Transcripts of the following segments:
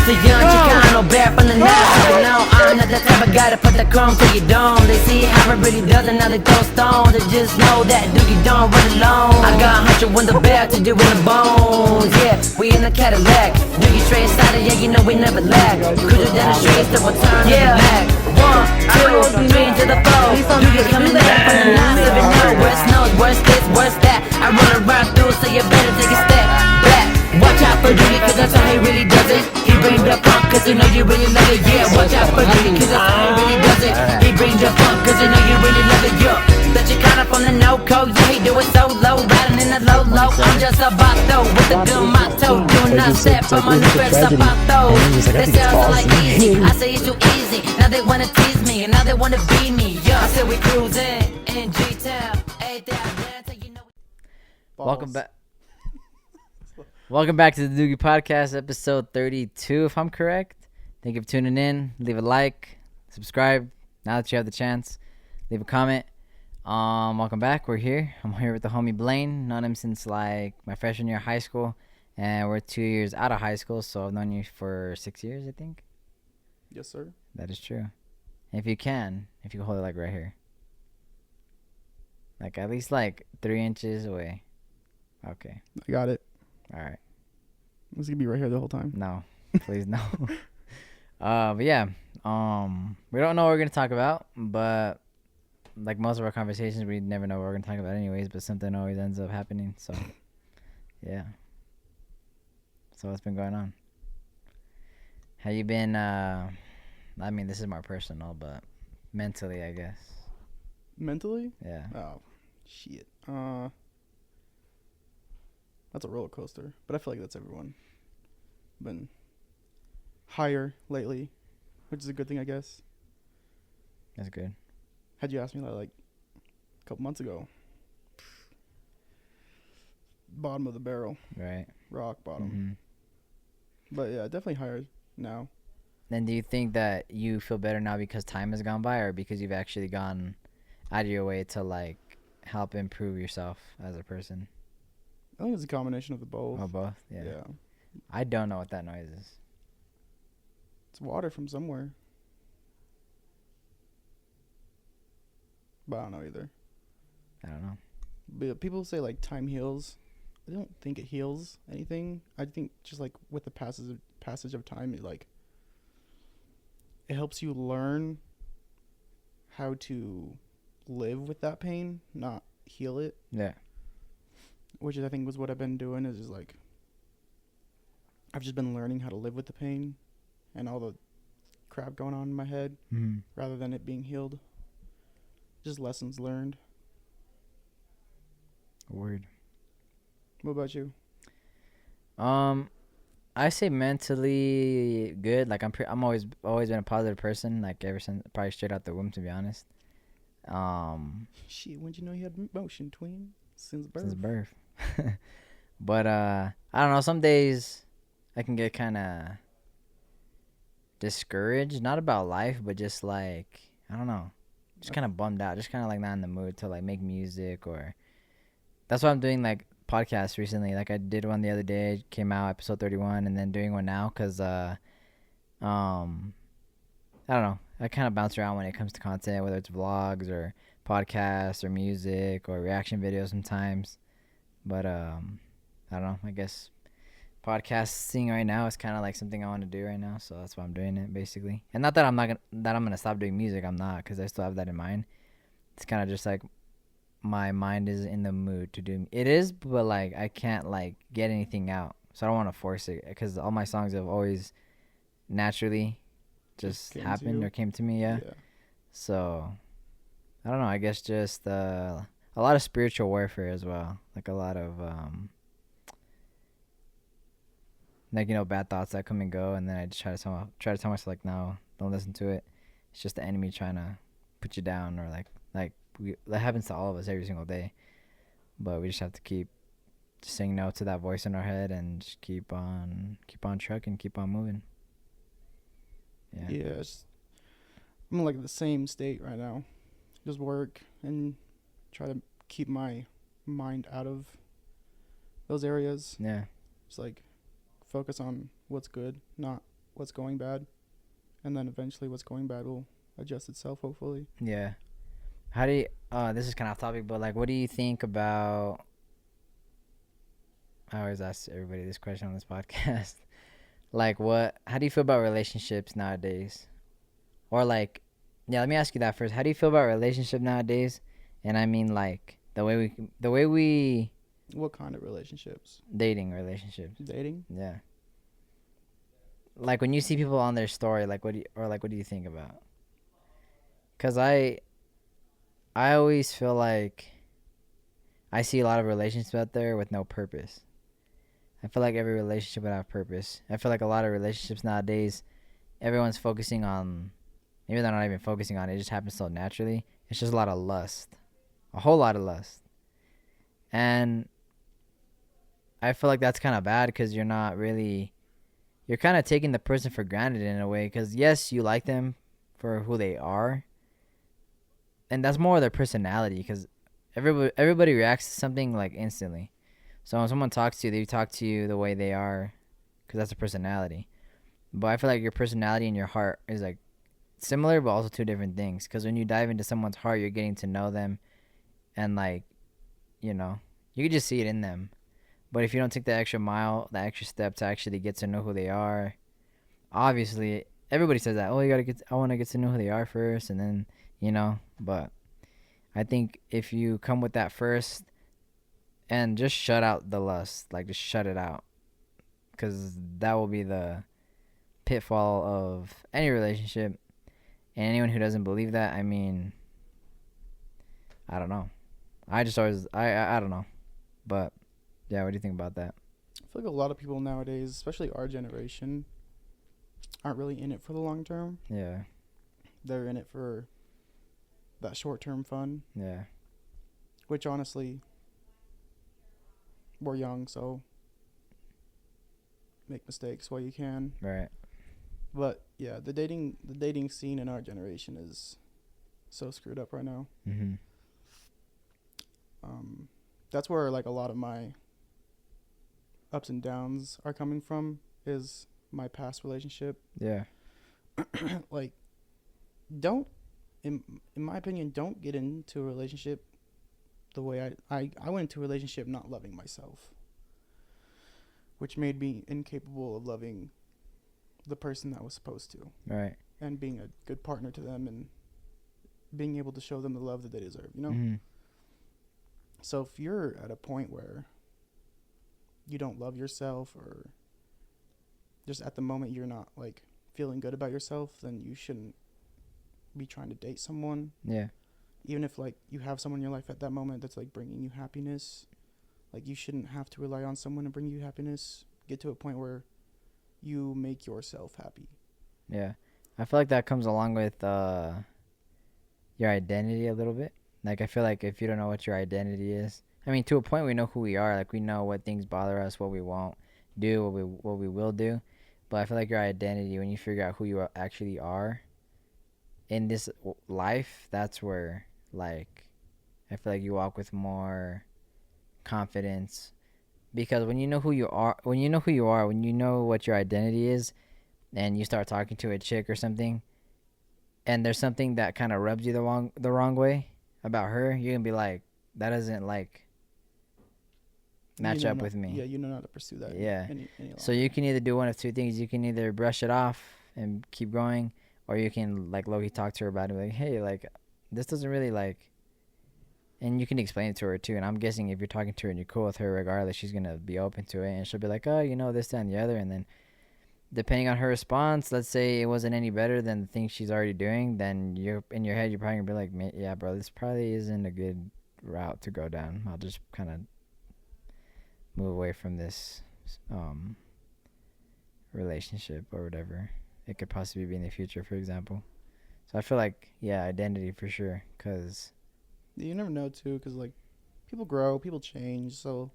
It's a young Chicano bear from the north. You know, I'm not the type of guy to put the chrome to your dome. They see how it really does and now they throw stones. They just know that Doogie don't run alone. I got 100 with the bear to do in the bones. Yeah, we in the Cadillac. Doogie straight inside it, yeah, you know we never lack. Cruising down the streets till we turn back. 1, 2, 3 into the 4. Doogie coming back from the 970. West knows, worst this, worst that. I run around through, so you better take a step back. Watch out for Doogie, cause that's how he really does it. He brings the funk, cause you know you really love it. Yeah, watch out for Doogie, cause that's how he really does it. He brings the funk, cause you know you really love it. Yeah, that you kinda from the no-code. Yeah, he do it so low, riding in the low. I'm just a vato with a good motto. Do not step on my new first zapato. They say I sound like easy, I say it's too easy. Now they wanna tease me, and now they wanna be me. Yeah, I said we cruising in G-Town. Welcome back. Welcome back to the Doogie Podcast, episode 32, if I'm correct. Thank you for tuning in. Leave a like, subscribe. Now that you have the chance, leave a comment. Welcome back. We're here. I'm here with the homie Blaine. Known him since like my freshman year of high school, and we're 2 years out of high school, so I've known you for 6 years, I think. Yes, sir. That is true. And if you can hold it like right here, like at least like 3 inches away. Okay. I got it. All right. It's gonna be right here the whole time. No, please no. But yeah, we don't know what we're gonna talk about, but like most of our conversations, we never know what we're gonna talk about anyways. But something always ends up happening. So yeah. So what's been going on? How you been? I mean, this is more personal, but mentally, I guess. Mentally? Yeah. Oh, shit. That's a roller coaster, but I feel like that's everyone. Been higher lately, which is a good thing, I guess. That's good. Had you asked me that like a couple months ago, bottom of the barrel, Right. rock bottom. Mm-hmm. But yeah, definitely higher now. Then do you think that you feel better now because time has gone by, or because you've actually gone out of your way to like help improve yourself as a person? I think it's a combination of the both. Oh, both? Yeah. Yeah. I don't know what that noise is. It's water from somewhere. But I don't know either. I don't know. But people say like time heals. I don't think it heals anything. I think just like with the passage of time, it helps you learn how to live with that pain, not heal it. Yeah. Which I think was what I've been doing is like I've just been learning how to live with the pain and all the crap going on in my head rather than it being healed. Just lessons learned. Word. What about you? I say mentally good. Like I'm always been a positive person. Like ever since probably straight out the womb, to be honest. Shit, when'd you know you had motion, twin? Since birth. Since birth. But I don't know. Some days I can get kind of discouraged. Not about life, but just like I don't know. Just kind of bummed out. Just kind of like not in the mood to like make music or. That's why I'm doing like podcasts recently. Like I did one the other day, came out episode 31, and then doing one now because I don't know. I kind of bounce around when it comes to content, whether it's vlogs or podcasts or music or reaction videos sometimes. But I don't know. I guess podcasting right now is kind of like something I want to do right now, so that's why I'm doing it basically. And not that I'm gonna stop doing music. I'm not, because I still have that in mind. It's kind of just like my mind is in the mood to do it is, but like I can't like get anything out, so I don't want to force it because all my songs have always naturally just happened or came to me. Yeah. So I don't know. I guess just a lot of spiritual warfare as well. Like a lot of like bad thoughts that come and go, and then I just try to tell myself like, no, don't listen to it. It's just the enemy trying to put you down, or like that happens to all of us every single day. But we just have to keep saying no to that voice in our head and just keep on trucking, keep on moving. Yeah. I'm in like the same state right now. Just work and try to keep my mind out of those areas. Yeah. Just like focus on what's good, not what's going bad, and then eventually what's going bad will adjust itself, hopefully. Yeah. How do you? This is kind of off topic, but like, what do you think about? I always ask everybody this question on this podcast. Like, what? How do you feel about relationships nowadays? Or like, yeah, let me ask you that first. How do you feel about relationship nowadays? And I mean, like, the way we What kind of relationships? dating relationships. Dating? Yeah. Like when you see people on their story, like what do you think about? Cause I always feel like I see a lot of relationships out there with no purpose. I feel like every relationship would have purpose. I feel like a lot of relationships nowadays, everyone's focusing on, maybe they're not even focusing on it, it just happens so naturally. It's just a lot of lust. A whole lot of lust. And I feel like that's kind of bad because you're kind of taking the person for granted in a way. Because yes, you like them for who they are. And that's more of their personality because everybody reacts to something like instantly. So when someone talks to you, they talk to you the way they are because that's a personality. But I feel like your personality and your heart is like similar, but also two different things. Because when you dive into someone's heart, you're getting to know them, and like, you know, you can just see it in them. But if you don't take the extra mile, the extra step to actually get to know who they are, obviously everybody says that. Oh, I want to get to know who they are first, and then But I think if you come with that first, and just shut out the lust, like just shut it out, because that will be the pitfall of any relationship. And anyone who doesn't believe that, I mean, I don't know. I don't know. But yeah, what do you think about that? I feel like a lot of people nowadays, especially our generation, aren't really in it for the long term. Yeah. They're in it for that short-term fun. Yeah. Which honestly, we're young, so make mistakes while you can. Right. But yeah, the dating scene in our generation is so screwed up right now. Mhm. That's where like a lot of my ups and downs are coming from, is my past relationship. Yeah. Like, don't, in my opinion, don't get into a relationship the way I went into a relationship not loving myself, which made me incapable of loving the person that was supposed to. Right. And being a good partner to them and being able to show them the love that they deserve, you know? Mhm. So if you're at a point where you don't love yourself, or just at the moment you're not like feeling good about yourself, then you shouldn't be trying to date someone. Yeah. Even if like you have someone in your life at that moment that's like bringing you happiness, like you shouldn't have to rely on someone to bring you happiness. Get to a point where you make yourself happy. Yeah. I feel like that comes along with your identity a little bit. Like, I feel like if you don't know what your identity is, I mean, to a point we know who we are. Like, we know what things bother us, what we won't do, what we will do. But I feel like your identity, when you figure out who you actually are in this life, that's where, like, I feel like you walk with more confidence. Because when you know who you are, when you know what your identity is, and you start talking to a chick or something, and there's something that kind of rubs you the wrong way about her, you're gonna be like, that doesn't like match up with me. Yeah, you know not to pursue that. Yeah. Any So you can either do one of two things. You can either brush it off and keep going, or you can like low-key talk to her about it, like, hey, like, this doesn't really like, and you can explain it to her too. And I'm guessing if you're talking to her and you're cool with her regardless, she's gonna be open to it, and she'll be like, oh, this, that, and the other. And then depending on her response, let's say it wasn't any better than the thing she's already doing, then you're in your head, you're probably gonna be like, yeah, bro, this probably isn't a good route to go down. I'll just kind of move away from this relationship or whatever it could possibly be in the future, for example. So I feel like, yeah, identity for sure, because you never know too, because like people grow, people change. So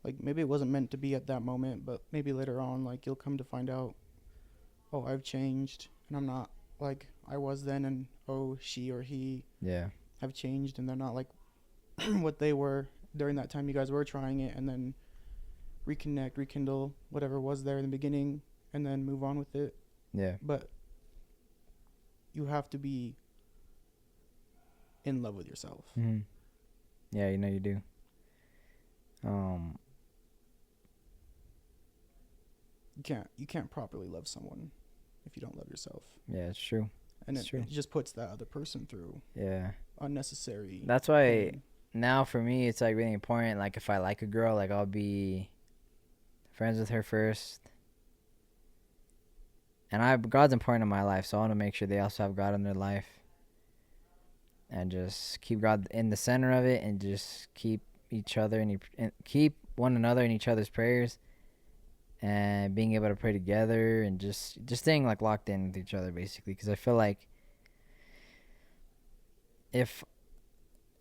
like maybe it wasn't meant to be at that moment, but maybe later on, like you'll come to find out, oh, I've changed and I'm not like I was then, and oh, she or he have changed and they're not like what they were during that time you guys were trying it. And then rekindle whatever was there in the beginning, and then move on with it. Yeah. But you have to be in love with yourself. Mm-hmm. Yeah, you know you do. You can't properly love someone if you don't love yourself. Yeah, it's true. And It's true. it just puts that other person through Yeah. unnecessary. That's why pain. now for me it's like really important. Like if I like a girl, like I'll be friends with her first. And God's important in my life, so I want to make sure they also have God in their life. And just keep God in the center of it, and just keep each other and keep one another in each other's prayers, and being able to pray together, and just staying like locked in with each other basically. Because I feel like if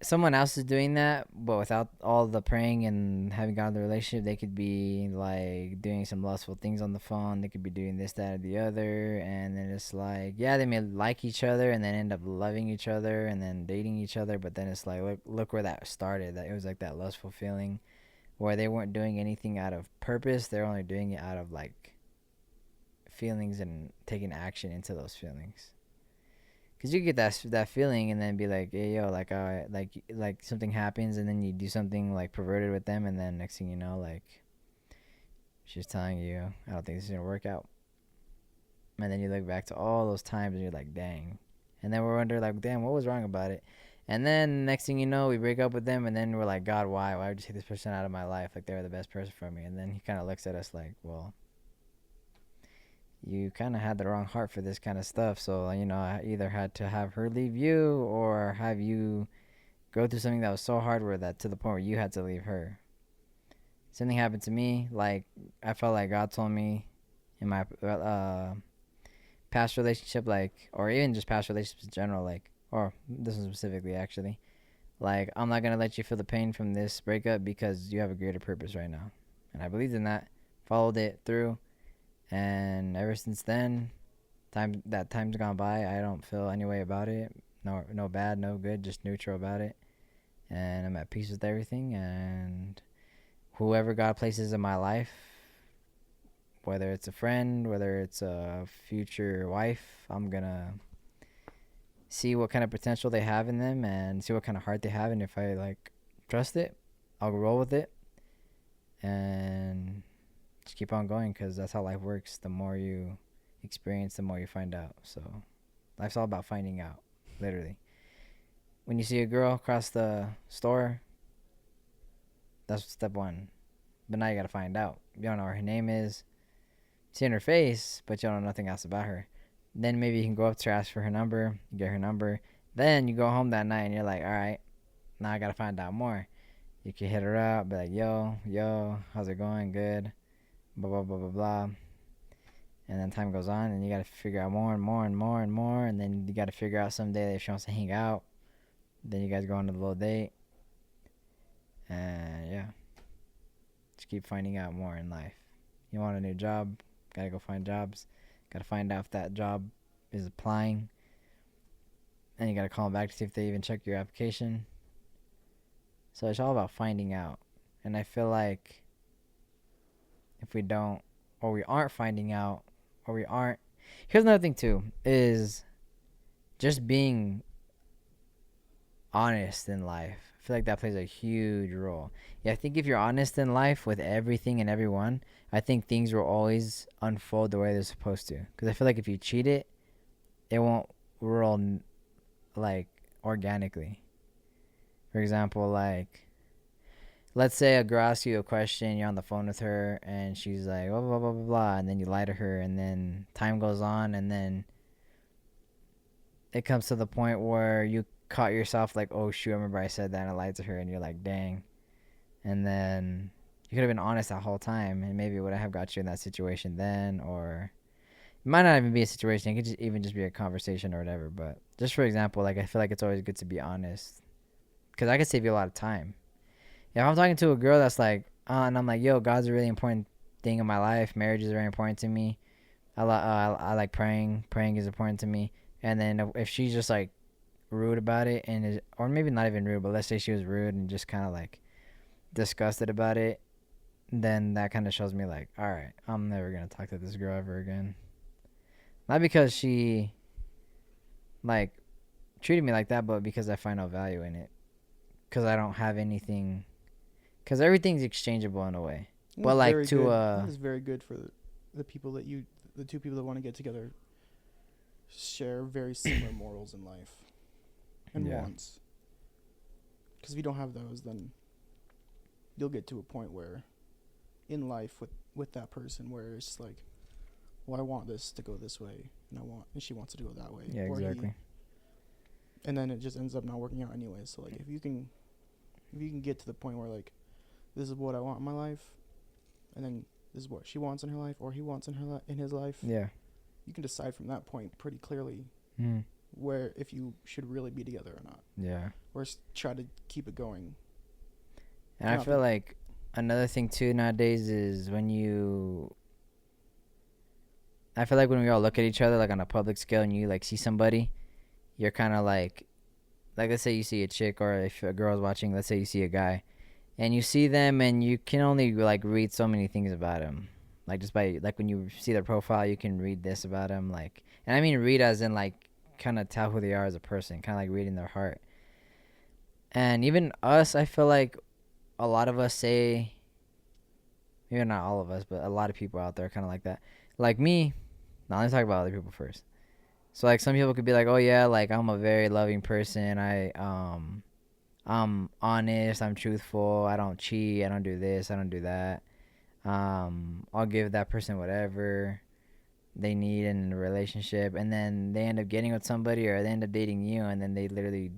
someone else is doing that, but without all the praying and having God in the relationship, they could be like doing some lustful things on the phone. They could be doing this, that, or the other, and then it's like, yeah, they may like each other and then end up loving each other and then dating each other, but then it's like, look where that started. That it was like that lustful feeling where they weren't doing anything out of purpose. They're only doing it out of like feelings and taking action into those feelings. Cause you get that feeling and then be like, hey yo, like like something happens and then you do something like perverted with them, and then next thing you know, like she's telling you, I don't think this is gonna work out. And then you look back to all those times and you're like, dang. And then we're wondering like, damn, what was wrong about it? And then next thing you know, we break up with them, and then we're like, God, why? Why would you take this person out of my life? Like they were the best person for me. And then he kind of looks at us like, well, you kind of had the wrong heart for this kind of stuff. So, you know, I either had to have her leave you or have you go through something that was so hard where that to the point where you had to leave her. Something happened to me. Like, I felt like God told me in my past relationship, like, or even just past relationships in general, like, or this one specifically, actually. Like, I'm not going to let you feel the pain from this breakup because you have a greater purpose right now. And I believed in that, followed it through. And ever since then, time's gone by, I don't feel any way about it. No bad, no good, just neutral about it. And I'm at peace with everything. And whoever God places in my life, whether it's a friend, whether it's a future wife, I'm gonna see what kind of potential they have in them and see what kind of heart they have. And if I like trust it, I'll roll with it. And just keep on going, because that's how life works. The more you experience, the more you find out. So life's all about finding out, literally. When you see a girl across the store, that's step one. But now you gotta find out. You don't know what her name is. Seeing her face, but you don't know nothing else about her. Then maybe you can go up to her, ask for her number, you get her number. Then you go home that night and you're like, all right, now I gotta find out more. You can hit her up, be like, yo, how's it going? Good. Blah, blah, blah, blah, blah. And then time goes on and you got to figure out more and more and more and more. And then you got to figure out someday if she wants to hang out. Then you guys go on a little date. And yeah. Just keep finding out more in life. You want a new job, got to go find jobs. Got to find out if that job is applying. And you got to call them back to see if they even check your application. So it's all about finding out. And I feel like if we don't, or we aren't finding out, or we aren't. Here's another thing too, is just being honest in life. I feel like that plays a huge role. Yeah, I think if you're honest in life with everything and everyone, I think things will always unfold the way they're supposed to. Because I feel like if you cheat it won't roll like organically. For example, like, let's say a girl asks you a question, you're on the phone with her, and she's like, blah, blah, blah, blah, blah, and then you lie to her, and then time goes on, and then it comes to the point where you caught yourself like, oh, shoot, I remember I said that, and I lied to her, and you're like, dang. And then you could have been honest that whole time, and maybe it would have got you in that situation then, or it might not even be a situation. It could even just be a conversation or whatever, but just for example, like, I feel like it's always good to be honest, because I could save you a lot of time. If I'm talking to a girl that's like, and I'm like, yo, God's a really important thing in my life. Marriage is very important to me. I like praying. Praying is important to me. And then if she's just like rude about it, or maybe not even rude, but let's say she was rude and just kind of like disgusted about it, then that kind of shows me like, all right, I'm never gonna talk to this girl ever again. Not because she like treated me like that, but because I find no value in it. Because I don't have anything. Because everything's exchangeable in a way. But like it's very good for the people that the two people that want to get together share very similar morals in life and wants. Because if you don't have those, then you'll get to a point where in life with that person where it's like, well, I want this to go this way, and she wants it to go that way. Yeah, exactly. And then it just ends up not working out anyway. So like, if you can get to the point where like, this is what I want in my life, and then this is what she wants in her life, or he wants in his life. Yeah. You can decide from that point pretty clearly where if you should really be together or not. Yeah. Or try to keep it going. And I feel like another thing too nowadays is I feel like when we all look at each other like on a public scale and you like see somebody, you're kind of like let's say you see a chick, or if a girl's watching, let's say you see a guy, and you see them and you can only like read so many things about him. Like just by like when you see their profile, you can read this about him. Like, and I mean read as in like kind of tell who they are as a person, kind of like reading their heart. And even us, I feel like a lot of us say, maybe not all of us, but a lot of people out there kind of like that. Like me, now let's talk about other people first. So like some people could be like, oh yeah, like I'm a very loving person. I'm honest, I'm truthful, I don't cheat, I don't do this, I don't do that. I'll give that person whatever they need in a relationship, and then they end up getting with somebody, or they end up dating you, and then they literally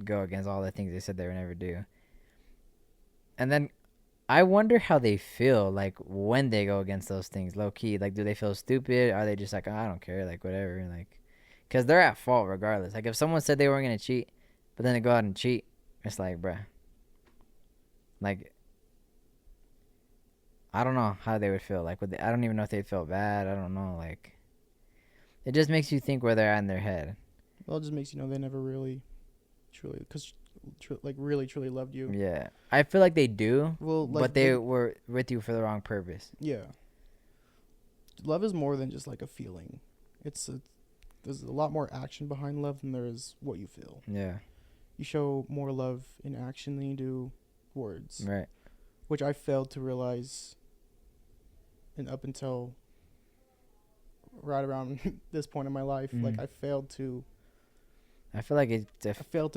go against all the things they said they would never do. And then I wonder how they feel like when they go against those things, low key. Like, do they feel stupid? Are they just like, oh, I don't care, like whatever, like, because they're at fault regardless. Like if someone said they weren't gonna cheat, but then they go out and cheat, it's like, bruh, like, I don't know how they would feel. Like, I don't even know if they'd feel bad. I don't know. Like, it just makes you think where they're at in their head. Well, it just makes you know they never really, truly, really, truly loved you. Yeah. I feel like they do, well, like but they were with you for the wrong purpose. Yeah. Love is more than just, like, a feeling. There's a lot more action behind love than there is what you feel. Yeah. You show more love in action than you do words. Right. Which I failed to realize. And up until right around this point in my life, like I failed to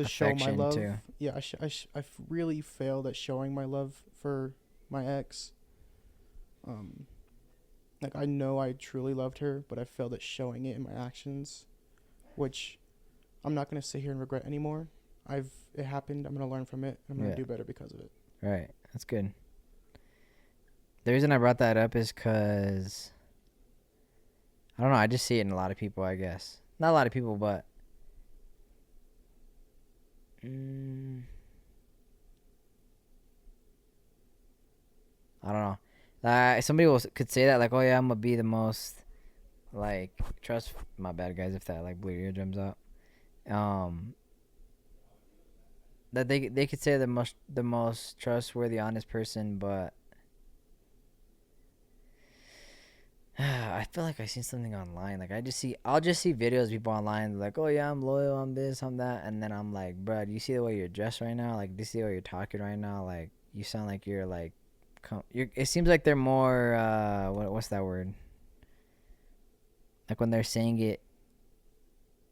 show my love. Too. Yeah, I really failed at showing my love for my ex. Like I know I truly loved her, but I failed at showing it in my actions, which I'm not gonna sit here and regret anymore. It happened. I'm gonna learn from it. I'm gonna do better because of it. Right. That's good. The reason I brought that up is because, I don't know, I just see it in a lot of people, I guess. Not a lot of people, but I don't know. Somebody could say that, like, oh yeah, I'm going to be the most, like, my bad guys if that, like, blew your eardrums out. That they could say the most trustworthy, honest person, but I feel like I seen something online. Like I'll just see videos of people online like, oh yeah, I'm loyal, I'm this, I'm that, and then I'm like, bro, do you see the way you're dressed right now? Like, do you see the way you're talking right now? Like, you sound like you're like, it seems like they're more what's that word? Like when they're saying it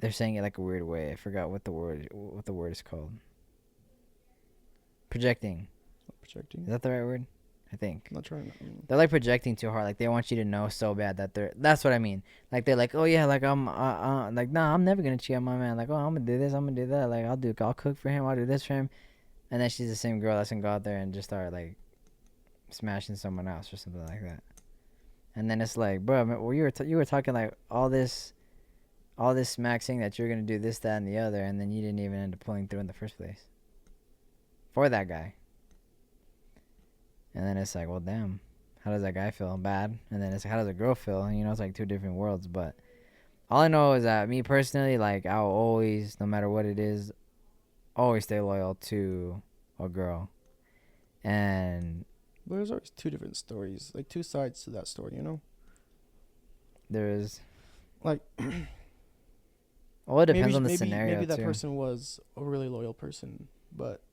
like a weird way. I forgot what the word is called. Projecting. Is that the right word? I think. I'm not trying to. They're like projecting too hard. Like they want you to know so bad that that's what I mean. Like they're like, oh yeah, like I'm like, nah, I'm never gonna cheat on my man. Like, oh, I'm gonna do this, I'm gonna do that. Like I'll cook for him, I'll do this for him. And then she's the same girl that's gonna go out there and just start like smashing someone else or something like that. And then it's like, bro, well, you were talking like all this smack saying that you're gonna do this, that, and the other, and then you didn't even end up pulling through in the first place for that guy. And then it's like, well, damn, how does that guy feel? Bad. And then it's like, how does a girl feel? You know, it's like two different worlds. But all I know is that me personally, like, I'll always, no matter what it is, always stay loyal to a girl. And But there's always two different stories, like two sides to that story, you know? There is. Like, Well, it depends on the maybe scenario maybe that too. person was a really loyal person, but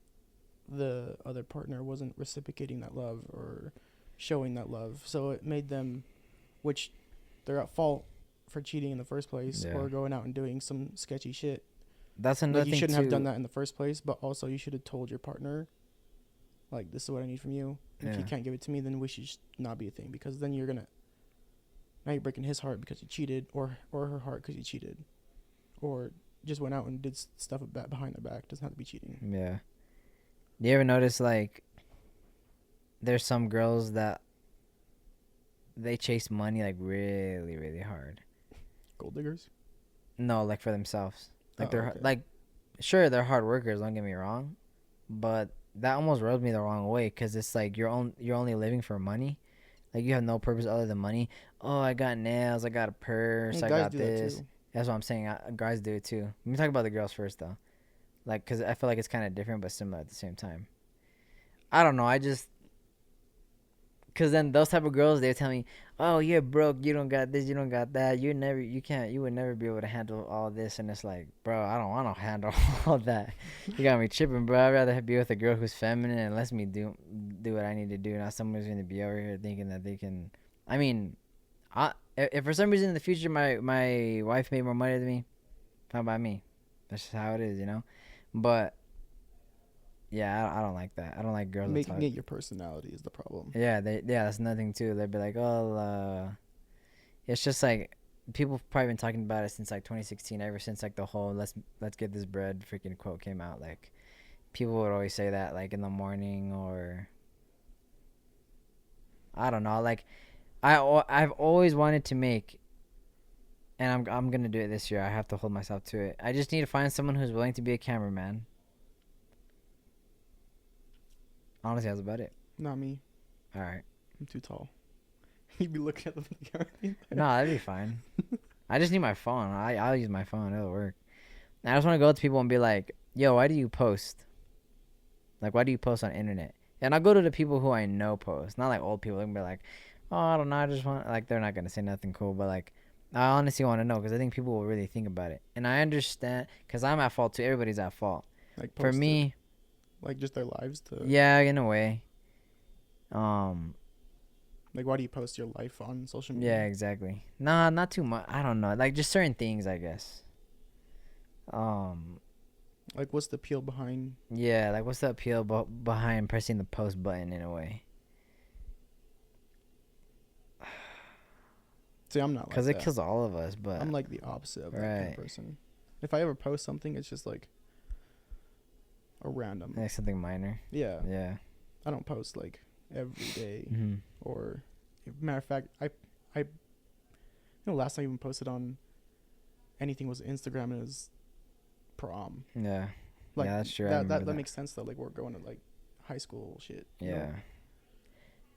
the other partner wasn't reciprocating that love or showing that love. So it made them, which they're at fault for cheating in the first place Yeah. or going out and doing some sketchy shit. That's another Like, you thing shouldn't too. have done that in the first place, but also you should have told your partner, like, this is what I need from you. If you Yeah. can't give it to me, then we should not be a thing, because then now you're breaking his heart because you cheated, or her heart because you cheated, or just went out and did stuff behind their back. Doesn't have to be cheating. Yeah. Do you ever notice like there's some girls that they chase money like really, really hard? Gold diggers. No, like for themselves. Like Oh, they're okay. like, sure they're hard workers. Don't get me wrong, but that almost rubs me the wrong way because it's like you're only living for money. Like you have no purpose other than money. Oh, I got nails. I got a purse. And I guys got do this. that too. That's what I'm saying. Guys do it too. Let me talk about the girls first though. Like, cause I feel like it's kind of different but similar at the same time. I don't know. Cause then those type of girls, they tell me, "Oh, you're broke. You don't got this. You don't got that. You would never be able to handle all this." And it's like, bro, I don't want to handle all that. You got me tripping, bro. I'd rather be with a girl who's feminine and lets me do what I need to do, not someone who's gonna be over here thinking that they can. I mean, if for some reason in the future my wife made more money than me, how about me? That's just how it is, you know. But yeah, I don't like that. I don't like girls that Making talk. it your personality is the problem. Yeah, that's nothing too. They'd be like, oh, it's just like people have probably been talking about it since like 2016, ever since like the whole let's get this bread freaking quote came out. Like people would always say that like in the morning, or I don't know. Like I've always wanted to make, and I'm gonna do it this year. I have to hold myself to it. I just need to find someone who's willing to be a cameraman. Honestly, that's about it. Not me. All right. I'm too tall. You'd be looking at the camera. No, that'd be fine. I just need my phone. I'll use my phone. It'll work. And I just want to go up to people and be like, yo, why do you post? Like, why do you post on internet? And I'll go to the people who I know post. Not like old people. They can be like, oh, I don't know. I just want, like, they're not going to say nothing cool. But, like, I honestly want to know because I think people will really think about it. And I understand because I'm at fault too. Everybody's at fault. Like, For post me, it, like, just their lives to. yeah, in a way. Like, why do you post your life on social media? Yeah, exactly. Nah, not too much. I don't know. Like, just certain things, I guess. Like, what's the appeal behind? Yeah, like, what's the appeal behind pressing the post button in a way? See, I'm not like Because that. it kills all of us, but... I'm like the opposite of that kind Right. of person. If I ever post something, it's just like a random. like something minor. Yeah. Yeah. I don't post like every day. Mm-hmm. Or, matter of fact, last time I even posted on anything was Instagram, and it was prom. Yeah. Like, yeah, that's true. I That remember that makes sense though. Like, we're going to like high school shit. you know? Yeah.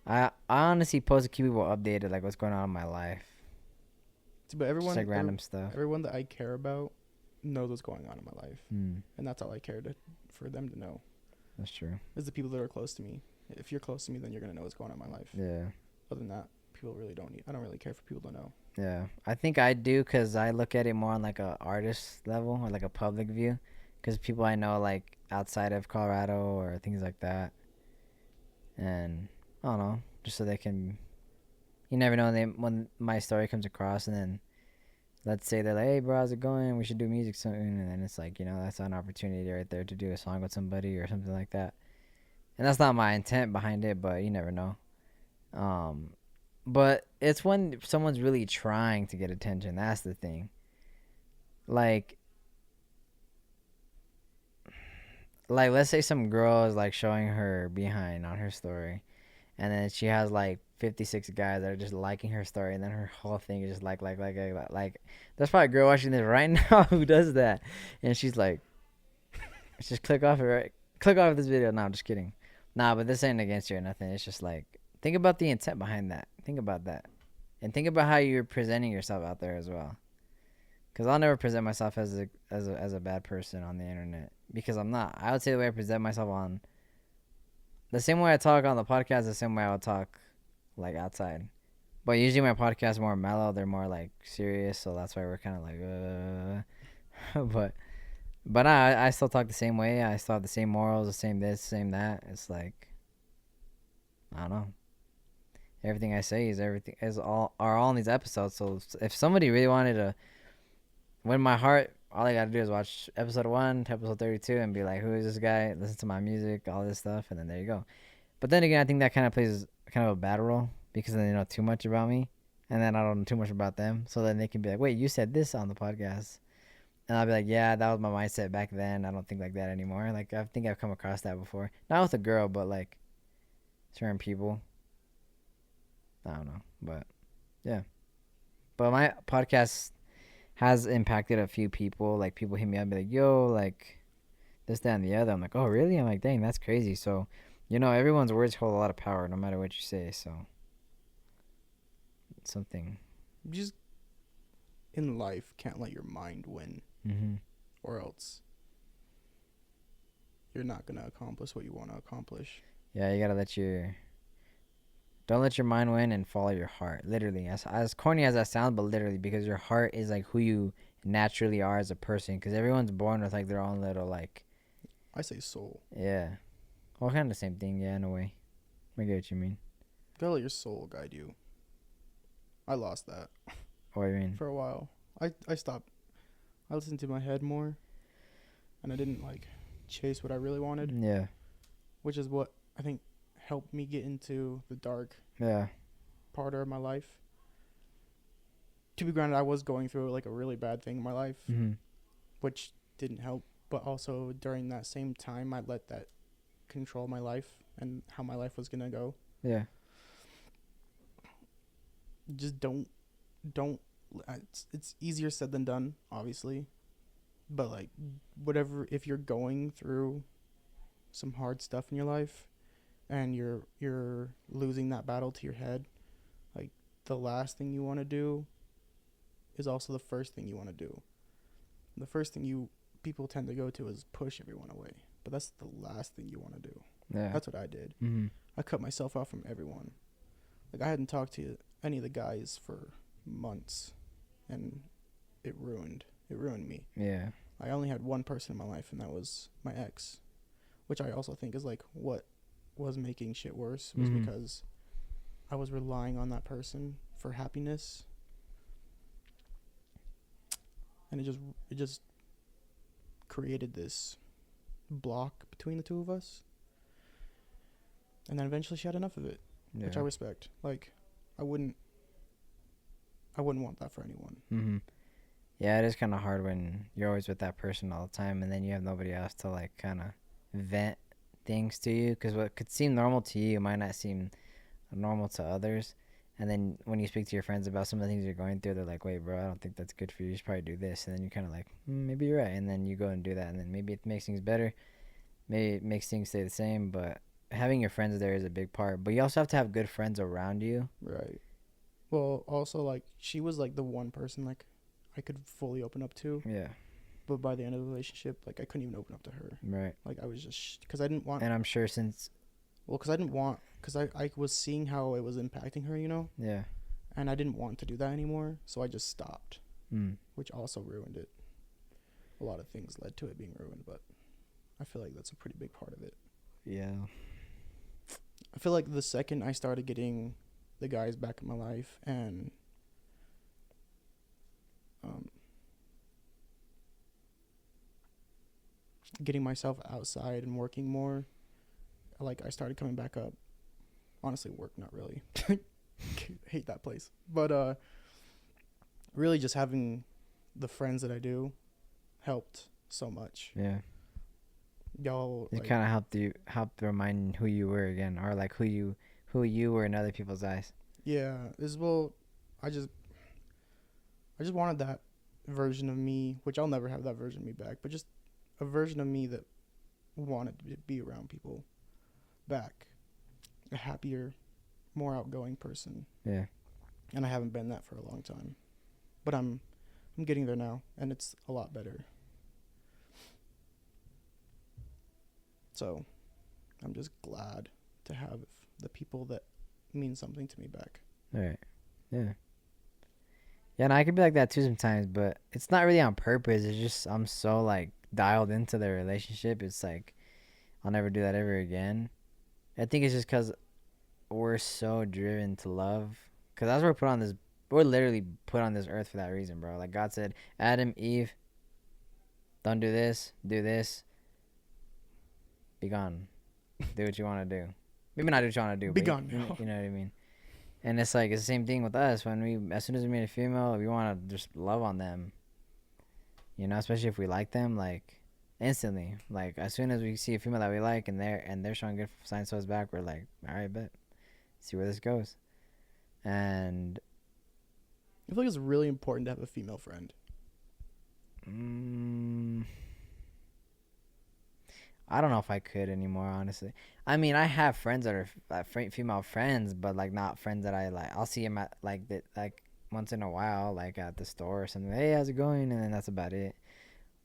I honestly post to keep people updated, like what's going on in my life. See, but Just like random stuff. everyone that I care about knows what's going on in my life, Mm, and that's all I care for them to know. that's true. Is the people that are close to me. If you're close to me, then you're gonna know what's going on in my life. Yeah. Other than that, people really don't need. I don't really care for people to know. Yeah. I think I do because I look at it more on like a artist level or like a public view. Because people I know like outside of Colorado or things like that. And I don't know. Just so they can... You never know when my story comes across and then let's say they're like, hey, bro, how's it going? We should do music soon. And then it's like, that's an opportunity right there to do a song with somebody or something like that. And that's not my intent behind it, but you never know. But it's when someone's really trying to get attention. That's the thing. Like let's say some girl is like showing her behind on her story, and then she has like 56 guys that are just liking her story, and then her whole thing is just like. There's probably a girl watching this right now who does that, and she's like, just click off it, right? Click off this video. No, I'm just kidding. Nah, but this ain't against you or nothing. It's just like, think about the intent behind that. Think about that, and think about how you're presenting yourself out there as well. Because I'll never present myself as a bad person on the internet. Because I'm not. I would say the way I present myself on the same way I talk on the podcast, the same way I would talk like outside. But usually my podcasts are more mellow. They're more like serious, so that's why we're kind of like, but I still talk the same way. I still have the same morals, the same this, same that. It's like, I don't know. Everything I say is all in these episodes. So if somebody really wanted to win my heart, all I gotta do is watch episode 1 to episode 32 and be like, who is this guy? Listen to my music, all this stuff, and then there you go. But then again, I think that kind of plays kind of a bad role because then they know too much about me, and then I don't know too much about them. So then they can be like, wait, you said this on the podcast. And I'll be like, yeah, that was my mindset back then. I don't think like that anymore. Like, I think I've come across that before. Not with a girl, but like certain people. I don't know. But yeah. But my podcast has impacted a few people. Like, people hit me up and be like, yo, like this, that, and the other. I'm like, oh, really? I'm like, dang, that's crazy. So, everyone's words hold a lot of power no matter what you say. So, it's something. Just in life, can't let your mind win. Mm-hmm. Or else you're not going to accomplish what you want to accomplish. Yeah, you got to don't let your mind win and follow your heart. Literally, as corny as that sounds, but literally, because your heart is like who you naturally are as a person. Because everyone's born with like their own little like. I say soul. Yeah, well, kind of the same thing. Yeah, in a way. I get what you mean. You gotta let your soul guide you. I lost that. What do you mean? For a while, I stopped. I listened to my head more, and I didn't like chase what I really wanted. Yeah. Which is what I think helped me get into the dark part of my life. To be granted, I was going through like a really bad thing in my life, which didn't help. But also during that same time, I let that control my life and how my life was gonna go. Yeah. Just don't. It's easier said than done, obviously. But like, whatever, if you're going through some hard stuff in your life, and you're losing that battle to your head, like, the last thing you want to do is also the first thing you want to do. The first thing people tend to go to is push everyone away, but that's the last thing you want to do. Yeah. That's what I did. Mm-hmm. I cut myself off from everyone. Like, I hadn't talked to any of the guys for months, and it ruined me. Yeah. I only had one person in my life, and that was my ex, which I also think is like what was making shit worse, was because I was relying on that person for happiness, and it just created this block between the two of us. And then eventually she had enough of it, which I respect. Like, I wouldn't want that for anyone. Mm-hmm. Yeah, it is kind of hard when you're always with that person all the time, and then you have nobody else to like kind of vent things to you, because what could seem normal to you might not seem normal to others. And then when you speak to your friends about some of the things you're going through, they're like, wait, bro, I don't think that's good for you. You should probably do this. And then you're kind of like, maybe you're right. And then you go and do that. And then maybe it makes things better. Maybe it makes things stay the same. But having your friends there is a big part. But you also have to have good friends around you. Right. Well, also, like, she was, like, the one person, like, I could fully open up to. Yeah. But by the end of the relationship, like, I couldn't even open up to her. Right. Like, I was just... Because I didn't want... And I'm sure since... Well, because I didn't want... Because I was seeing how it was impacting her, Yeah. And I didn't want to do that anymore, so I just stopped. Which also ruined it. A lot of things led to it being ruined, but I feel like that's a pretty big part of it. Yeah. I feel like the second I started getting the guys back in my life and getting myself outside and working more, like, I started coming back up. Honestly, work, not really. Hate that place. But really just having the friends that I do helped so much. Yeah. Y'all, It like, kind of helped remind who you were again, or like who you were in other people's eyes. yeah, I just wanted that version of me, which I'll never have that version of me back, but just a version of me that wanted to be around people back. A happier, more outgoing person. Yeah. And I haven't been that for a long time. But I'm getting there now, and it's a lot better. So, I'm just glad to have the people that mean something to me back. Right. Yeah. Yeah, and I could be like that too sometimes, but it's not really on purpose. It's just I'm so like dialed into the relationship. It's like I'll never do that ever again. I think it's just because we're so driven to love. Because that's what we're literally put on this earth for that reason, bro. Like God said, Adam, Eve, don't do this, be gone. Do what you want to do. Maybe not do what you want to do, Be but gone you, now. you know what I mean? And it's like, it's the same thing with us. As soon as we meet a female, we want to just love on them. You know, especially if we like them, like, instantly. Like, as soon as we see a female that we like and they're showing good signs to us back, we're like, all right, bet. See where this goes. And I feel like it's really important to have a female friend. I don't know if I could anymore, honestly. I mean, I have friends that are female friends, but like not friends that I like. I'll see them at like once in a while, like at the store or something. Hey, how's it going? And then that's about it.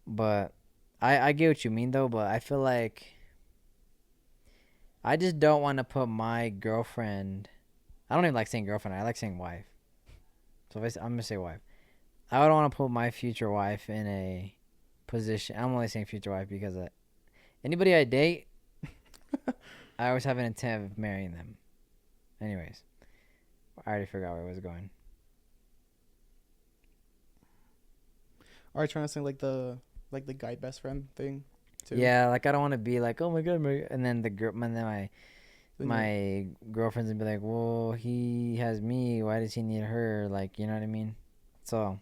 But I get what you mean though. But I feel like I just don't want to put my girlfriend. I don't even like saying girlfriend. I like saying wife. So if I'm gonna say wife. I don't want to put my future wife in a position. I'm only saying future wife because anybody I date, I always have an intent of marrying them. Anyways, I already forgot where I was going. Are you trying to say like the guy best friend thing? Too? Yeah, like I don't want to be like, oh my god, and then my girlfriend's gonna be like, well, he has me. Why does he need her? Like, you know what I mean? So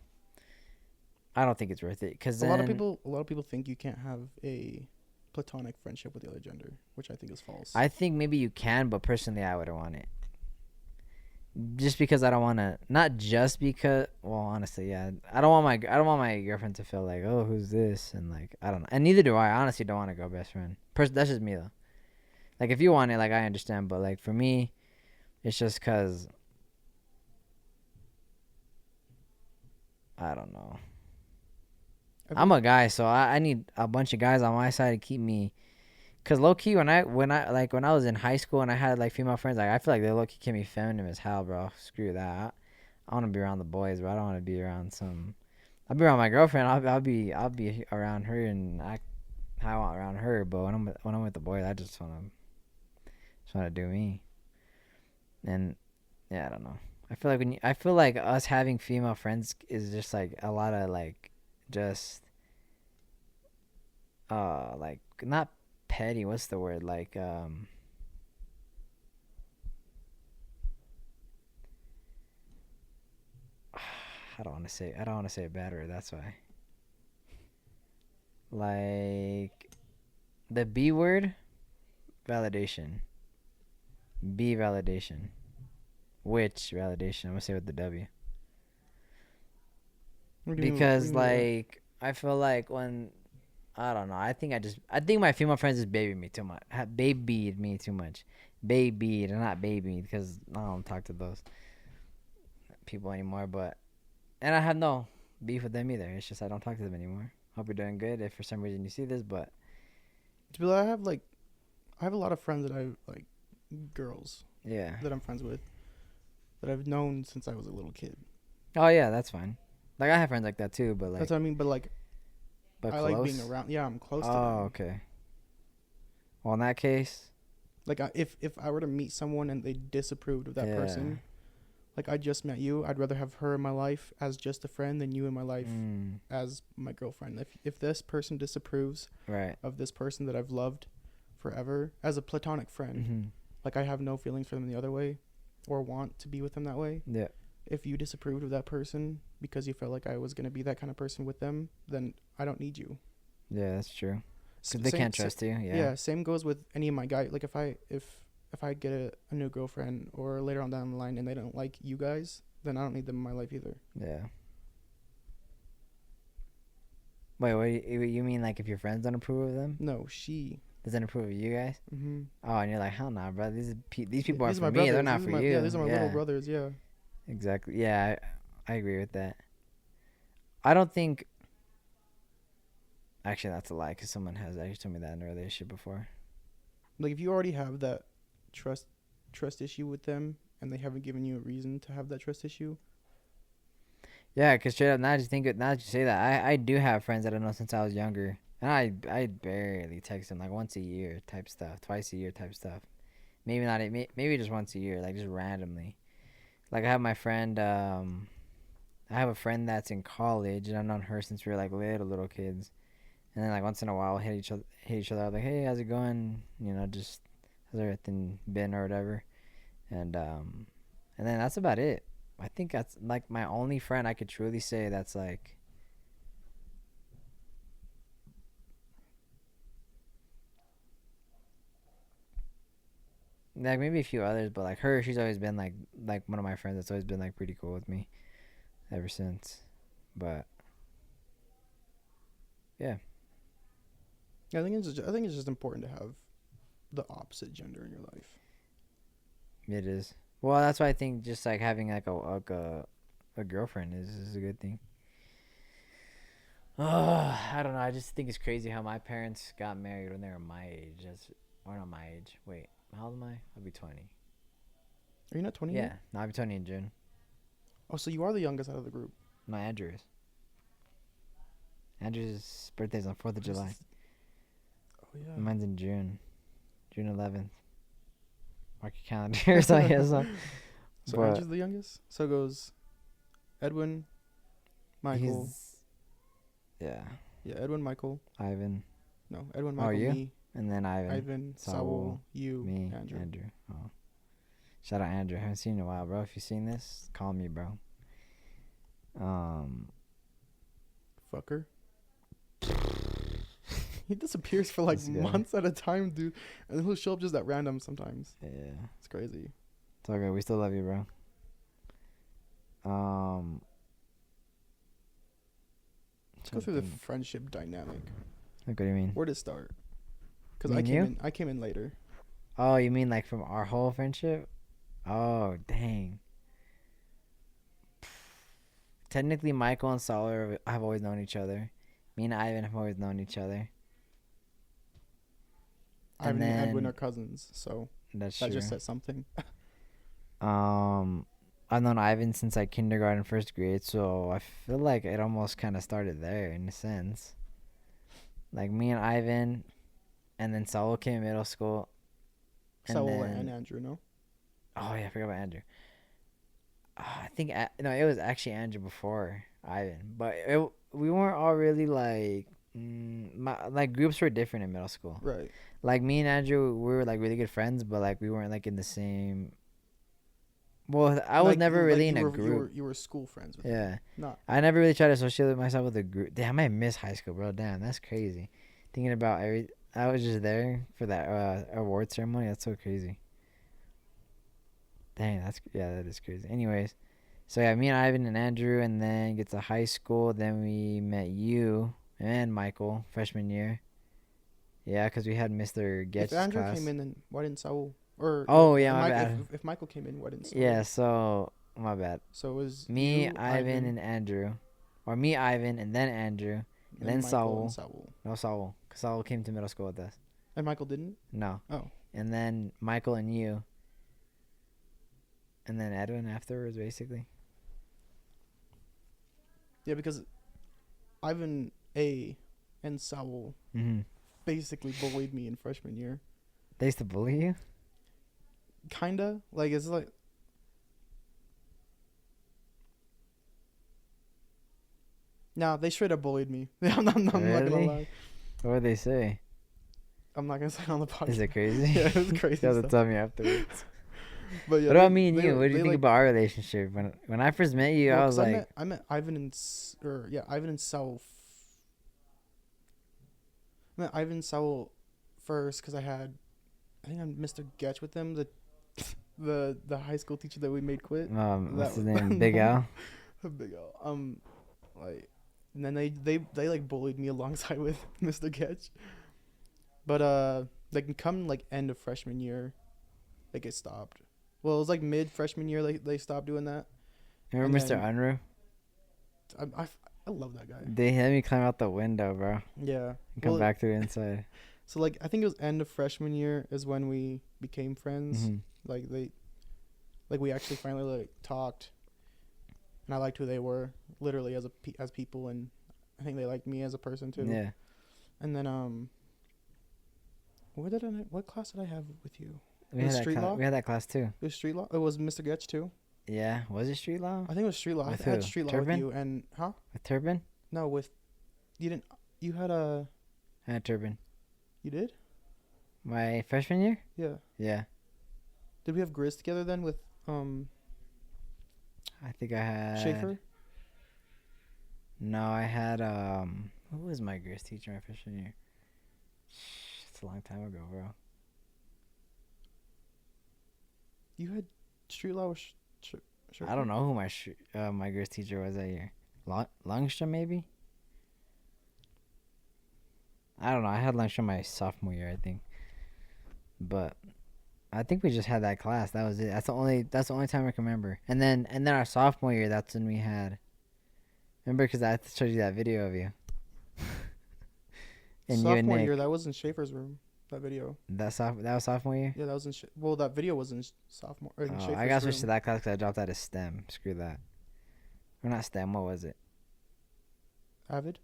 I don't think it's worth it because a lot of people think you can't have a platonic friendship with the other gender, which I think is false. I think maybe you can, but personally, I wouldn't want it. Just because I don't want to, not just because. Well, honestly, yeah, I don't want my girlfriend to feel like, oh, who's this, and like I don't know, and neither do I. I honestly don't want to go best friend. That's just me though. Like if you want it, like I understand, but like for me, it's just cause I don't know. I'm a guy, so I need a bunch of guys on my side to keep me. Cause low key, when I was in high school and I had like female friends, like I feel like they low key kept me feminine as hell, bro. Screw that. I want to be around the boys, but I don't want to be around some. I'll be around my girlfriend. I'll be around her and act how I want around her. But when I'm with the boys, I just want to do me. And yeah, I don't know. I feel like us having female friends is just like a lot of like just like not petty, what's the word, like I don't want to say a bad word, that's why, like the B word, validation, B validation, which validation, I'm gonna say with the W, because like I feel like when I don't know. I think my female friends just babied me too much. Babied me too much. Babied and not baby because I don't talk to those people anymore. And I have no beef with them either. It's just I don't talk to them anymore. Hope you're doing good. If for some reason you see this, but to be like, I have a lot of friends that I like, girls. Yeah. That I'm friends with, that I've known since I was a little kid. Oh yeah, that's fine. Like I have friends like that too, but like that's what I mean. But like. But I close? like being around. Yeah, I'm close to them. Oh, okay. Well, in that case, like if I were to meet someone and they disapproved of that person, like I just met you, I'd rather have her in my life as just a friend than you in my life as my girlfriend. If this person disapproves of this person that I've loved forever as a platonic friend, like I have no feelings for them the other way, or want to be with them that way. Yeah. If you disapproved of that person because you felt like I was going to be that kind of person with them, then I don't need you. Yeah, that's true. Because they can't trust you. Yeah. Yeah, same goes with any of my guys. Like if I get a new girlfriend or later on down the line and they don't like you guys, then I don't need them in my life either. Yeah. Wait, what you mean like if your friends don't approve of them? No, she doesn't approve of you guys? Mm-hmm. Oh, and you're like, hell nah, bro. These people are these for me. brothers. They're not for you. Yeah, these are my little brothers. Yeah. Exactly. Yeah, I agree with that. I don't think. Actually, that's a lie because someone has actually told me that in a relationship before. Like if you already have that trust issue with them, and they haven't given you a reason to have that trust issue. Yeah, because straight up, now that you say that, I do have friends that I know since I was younger. And I barely text them, like, once a year type stuff, twice a year type stuff. Maybe not, maybe just once a year, like, just randomly. Like, I have my friend, I have a friend that's in college, and I've known her since we were, like, little kids. And then, like, once in a while, we'll hit each other up, like, hey, how's it going? You know, just, how's everything been or whatever. And then that's about it. I think that's, like, my only friend I could truly say that's, like, maybe a few others, but, like, her, she's always been, like one of my friends that's always been, like, pretty cool with me ever since. But, yeah. I think it's just important to have the opposite gender in your life. It is. Well, that's why I think just, like, having, like, a girlfriend is a good thing. Oh, I don't know. I just think it's crazy how my parents got married when they were my age. Or not my age. Wait, how old am I? I'll be 20. Are you not 20 Yeah, yet? no, I'll be 20 in June. Oh, so you are the youngest out of the group. No, Andrew is. Andrew's birthday's on 4th of July. Oh, yeah. Mine's in June. June 11th. Mark your calendar. So, yeah, So Andrew's the youngest? So it goes Edwin, Michael. Yeah. Yeah, Edwin, Michael. Ivan. No, Edwin, Michael, you? me. And then Ivan, Saul, you, me, Andrew. Oh. Shout out Andrew. I haven't seen you in a while, bro. If you've seen this, call me, bro. Fucker. He disappears for like months at a time, dude. And he'll show up just at random sometimes. Yeah. It's crazy. It's all good. We still love you, bro. Let's go through the friendship dynamic. Like, what do you mean? Where did it start? Because Me I came in later. Oh, you mean like from our whole friendship? Oh, dang. Technically, Michael and Saul have always known each other. Me and Ivan have always known each other. Ivan and Edwin are cousins, so that true. Just said something. I've known Ivan since like kindergarten, first grade, so I feel like it almost kind of started there in a sense. Like me and Ivan, and then Saul came in middle school. Saul and Andrew, no? Oh yeah, I forgot about Andrew. I think no, it was actually Andrew before Ivan, but we weren't all really like like groups were different in middle school. Right. Like me and Andrew, we were like really good friends, but like we weren't like in the same. Well, I was never really in a group. You were school friends with Yeah. him. Not. I never really tried to associate myself with a group. Damn, I miss high school, bro. Damn, that's crazy. Thinking about I was just there for that award ceremony. That's so crazy. Dang, that is crazy. Anyways, so yeah, me and Ivan and Andrew, and then get to high school. Then we met you and Michael freshman year. Yeah, because we had Mr. Getch's class. If Andrew came in, then why didn't Saul? Or my bad. If Michael came in, why didn't Saul? Yeah, so my bad. So it was me, you, Ivan, and Andrew, or me, Ivan, and then Andrew, and then Saul. No, Saul, because Saul came to middle school with us. And Michael didn't? No. Oh. And then Michael and you. And then Edwin afterwards, basically. Yeah, because Ivan A and Saul basically bullied me in freshman year. They used to bully you? Kinda. Like, it's like... Nah, they straight up bullied me. I'm not gonna lie. What would they say? I'm not gonna say it on the podcast. Is it crazy? Yeah, it's crazy. You have to tell me afterwards. But yeah, what about me and you? What do you think about our relationship? When I first met you, I was like... I met Ivan and Saul. I met Ivan and Saul first because I think I Mr. Getch with them, the high school teacher that we made quit. What's his name? Big Al? Big Al. Like, and then they like bullied me alongside with Mr. Getch. But like come like end of freshman year, like it stopped. Well, it was like mid freshman year they stopped doing that. Remember Mr. Unruh? I love that guy. They had me climb out the window, bro. Yeah. And come back to the inside. So like I think it was end of freshman year is when we became friends. Mhm. Like we actually finally like talked, and I liked who they were literally as people, and I think they liked me as a person too. Yeah. And then what class did I have with you? We Was had, street law? we had that class too. It was street law. It was Mr. Getch too. Yeah. Was it street law? I think it was street law. With I had who? street law Turban? with you, and With turban? no, with you didn't. You had a I had turban. you did? My freshman year? Yeah. Yeah. Did we have Grizz together then with I think I had. Schaefer? No, I had who was my Grizz teacher my freshman year? It's a long time ago, bro. You had street law with I don't know who my Grizz teacher was that year. Lungstrom maybe. I don't know. I had Lungstrom my sophomore year, I think. But I think we just had that class. That was it. That's the only time I can remember. And then our sophomore year, that's when we had. Remember, because I showed you that video of you. And you and sophomore Nick. year, that was in Schaefer's room. That video. That was sophomore year. Yeah, that was in. Well, that video was in sophomore. Or in Oh, Schaefer's I got switched room. to that class because I dropped out of STEM. Screw that. Or not STEM. What was it? Avid.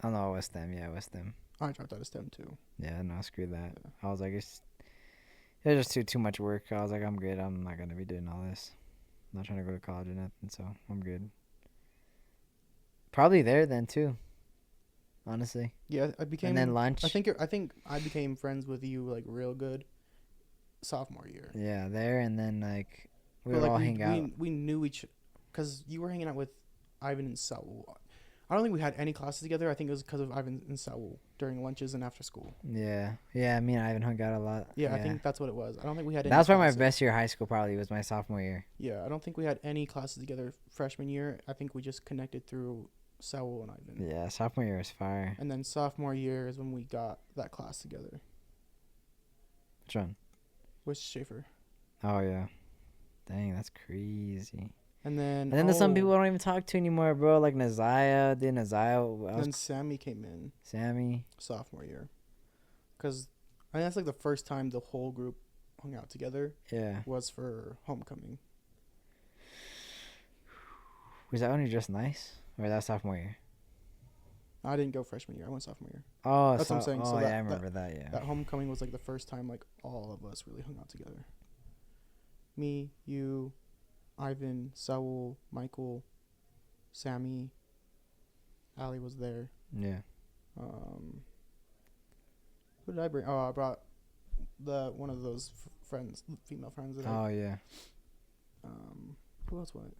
Oh no, it was STEM. Yeah, it was STEM. I dropped out of STEM too. Yeah, no, screw that. Yeah. I was like, it was just too much work. I was like, I'm good. I'm not gonna be doing all this. I'm not trying to go to college or nothing, so I'm good. Probably there then too. Honestly. Yeah, I became. And then lunch. I think I became friends with you like real good. Sophomore year. Yeah, there and then like we But, would like, all hang out. We knew because you were hanging out with Ivan and Saul. I don't think we had any classes together. I think it was because of Ivan and Saul during lunches and after school. Yeah, me and Ivan hung out a lot. Yeah, I think that's what it was. I don't think we had any That's why my classes. best year of high school probably was my sophomore year. Yeah, I don't think we had any classes together freshman year. I think we just connected through Saul and Ivan. Yeah, sophomore year was fire. And then sophomore year is when we got that class together Which one? with Schaefer. Oh yeah. Dang, that's crazy. And then There's some people I don't even talk to anymore, bro. Like Naziah. Then Sammy came in Sammy. sophomore year. Because I think that's like the first time the whole group hung out together Yeah. was for homecoming. Was that when you were just nice? Or that sophomore year? I didn't go freshman year. I went sophomore year. Oh, That's what I'm saying. Oh, So yeah, that- I remember that, yeah. That homecoming was like the first time like all of us really hung out together. Me, you, Ivan, Saul, Michael, Sammy, Ali was there. Yeah. Who did I bring? Oh, I brought one of those friends, female friends. That Oh, yeah. who else went?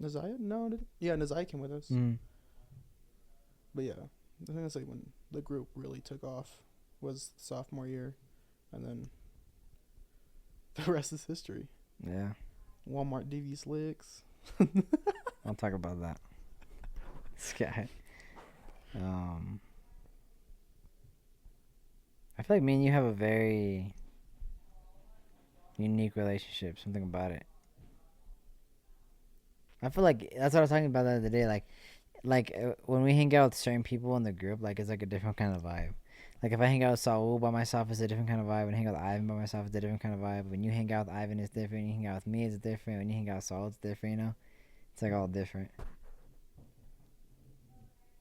Naziah? No, yeah, Naziah came with us. Mm. But yeah, I think that's like when the group really took off was sophomore year, and then the rest is history. Yeah. Walmart devious licks. I'll talk about that. This guy. I feel like me and you have a very unique relationship. Something about it. I feel like that's what I was talking about the other day. When we hang out with certain people in the group, like it's like a different kind of vibe. Like if I hang out with Saul by myself, it's a different kind of vibe. When I hang out with Ivan by myself, it's a different kind of vibe. When you hang out with Ivan, it's different. When you hang out with me, it's different. When you hang out with Saul, it's different. You know, it's like all different.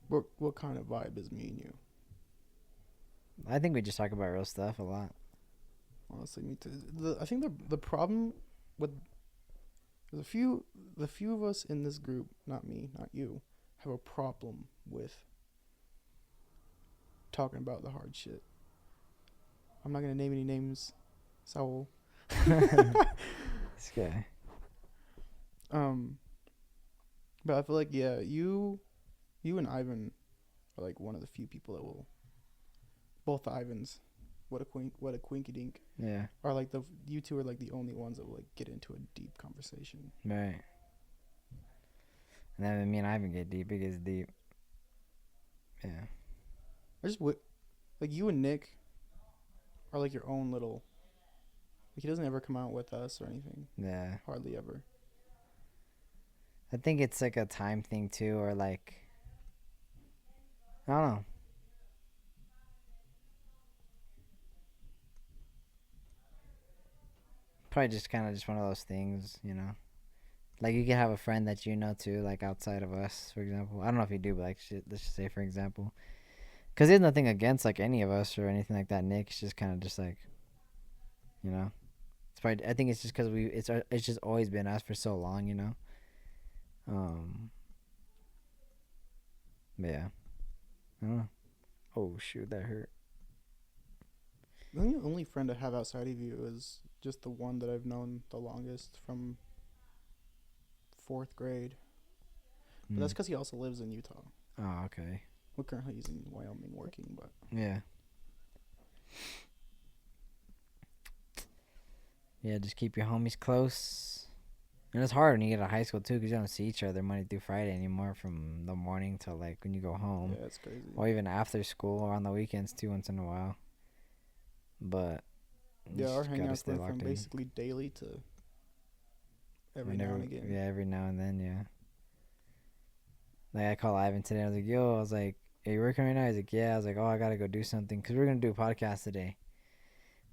What kind of vibe is me and you? I think we just talk about real stuff a lot. Honestly, me too. I think the problem with the few of us in this group, not me, not you, have a problem with talking about the hard shit. I'm not gonna name any names, Saul. This guy. But I feel like you and Ivan are like one of the few people that will. Both the Ivans, what a quinky dink. Yeah. Are like you two are like the only ones that will like get into a deep conversation. Right. And then me and Ivan get deep. It gets deep. Yeah. I just like you and Nick are like your own little. Like he doesn't ever come out with us or anything. Yeah. Hardly ever. I think it's like a time thing too, or like I don't know. probably just kind of just one of those things, you know. Like you can have a friend that you know too, like outside of us, for example. I don't know if you do, but like let's just say for example, because there's nothing against like any of us or anything like that. Nick, it's just kind of just like, you know, it's probably. I think it's just because it's just always been us for so long, you know. But yeah, I don't know. Oh shoot, that hurt. I think the only friend I have outside of you is just the one that I've known the longest from 4th grade. But that's because he also lives in Utah. Oh, okay. Well, currently he's in Wyoming working, but Yeah. Yeah, just keep your homies close. And it's hard when you get out of high school too, because you don't see each other Monday through Friday anymore, from the morning till like when you go home. yeah, it's crazy. Or even after school or on the weekends too, once in a while. But Yeah, our hangouts went from basically daily to every now and again. Yeah, every now and then, yeah. Like I called Ivan today. I was like, "Yo," I was like, "Are you working right now?" He's like, "Yeah." I was like, "Oh, I gotta go do something," because we're gonna do a podcast today.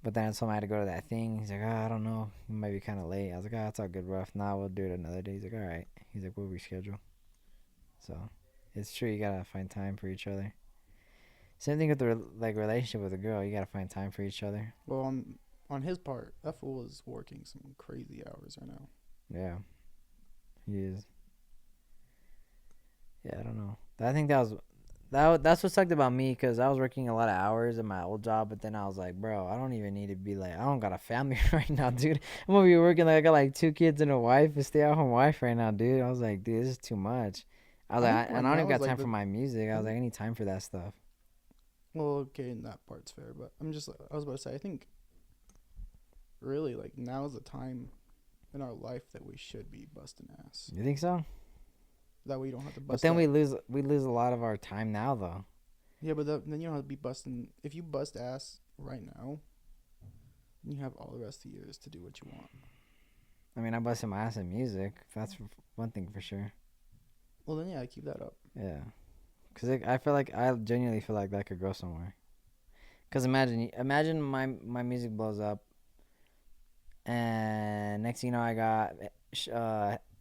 But then I told him I had to go to that thing. He's like, "I don't know. It might be kind of late." I was like, "It's all good, rough. Nah, we'll do it another day." He's like, "All right." He's like, "We'll reschedule." So, it's true. You gotta find time for each other. Same thing with the relationship with a girl. You gotta find time for each other. Well, on his part, that fool is working some crazy hours right now. Yeah, he is. Yeah, I don't know. I think that's what sucked about me, because I was working a lot of hours in my old job, but then I was like, bro, I don't even need to be like, I don't got a family right now, dude. I'm gonna be working like I got like 2 kids and a wife, a stay-at-home wife right now, dude. I was like, dude, this is too much. I was like, and I don't even got time for my music. I was like, I need time for that stuff. Well, okay, and that part's fair, but I was about to say, I think really like now is the time in our life that we should be busting ass. You think so? That way you don't have to bust. But then we lose a lot of our time now, though. Yeah, but then you don't have to be busting. If you bust ass right now, you have all the rest of the years to do what you want. I mean, I busted my ass in music. That's one thing for sure. Well, then yeah, keep that up. Yeah. Because I genuinely feel like that could go somewhere. Because imagine my music blows up, and next thing you know, I got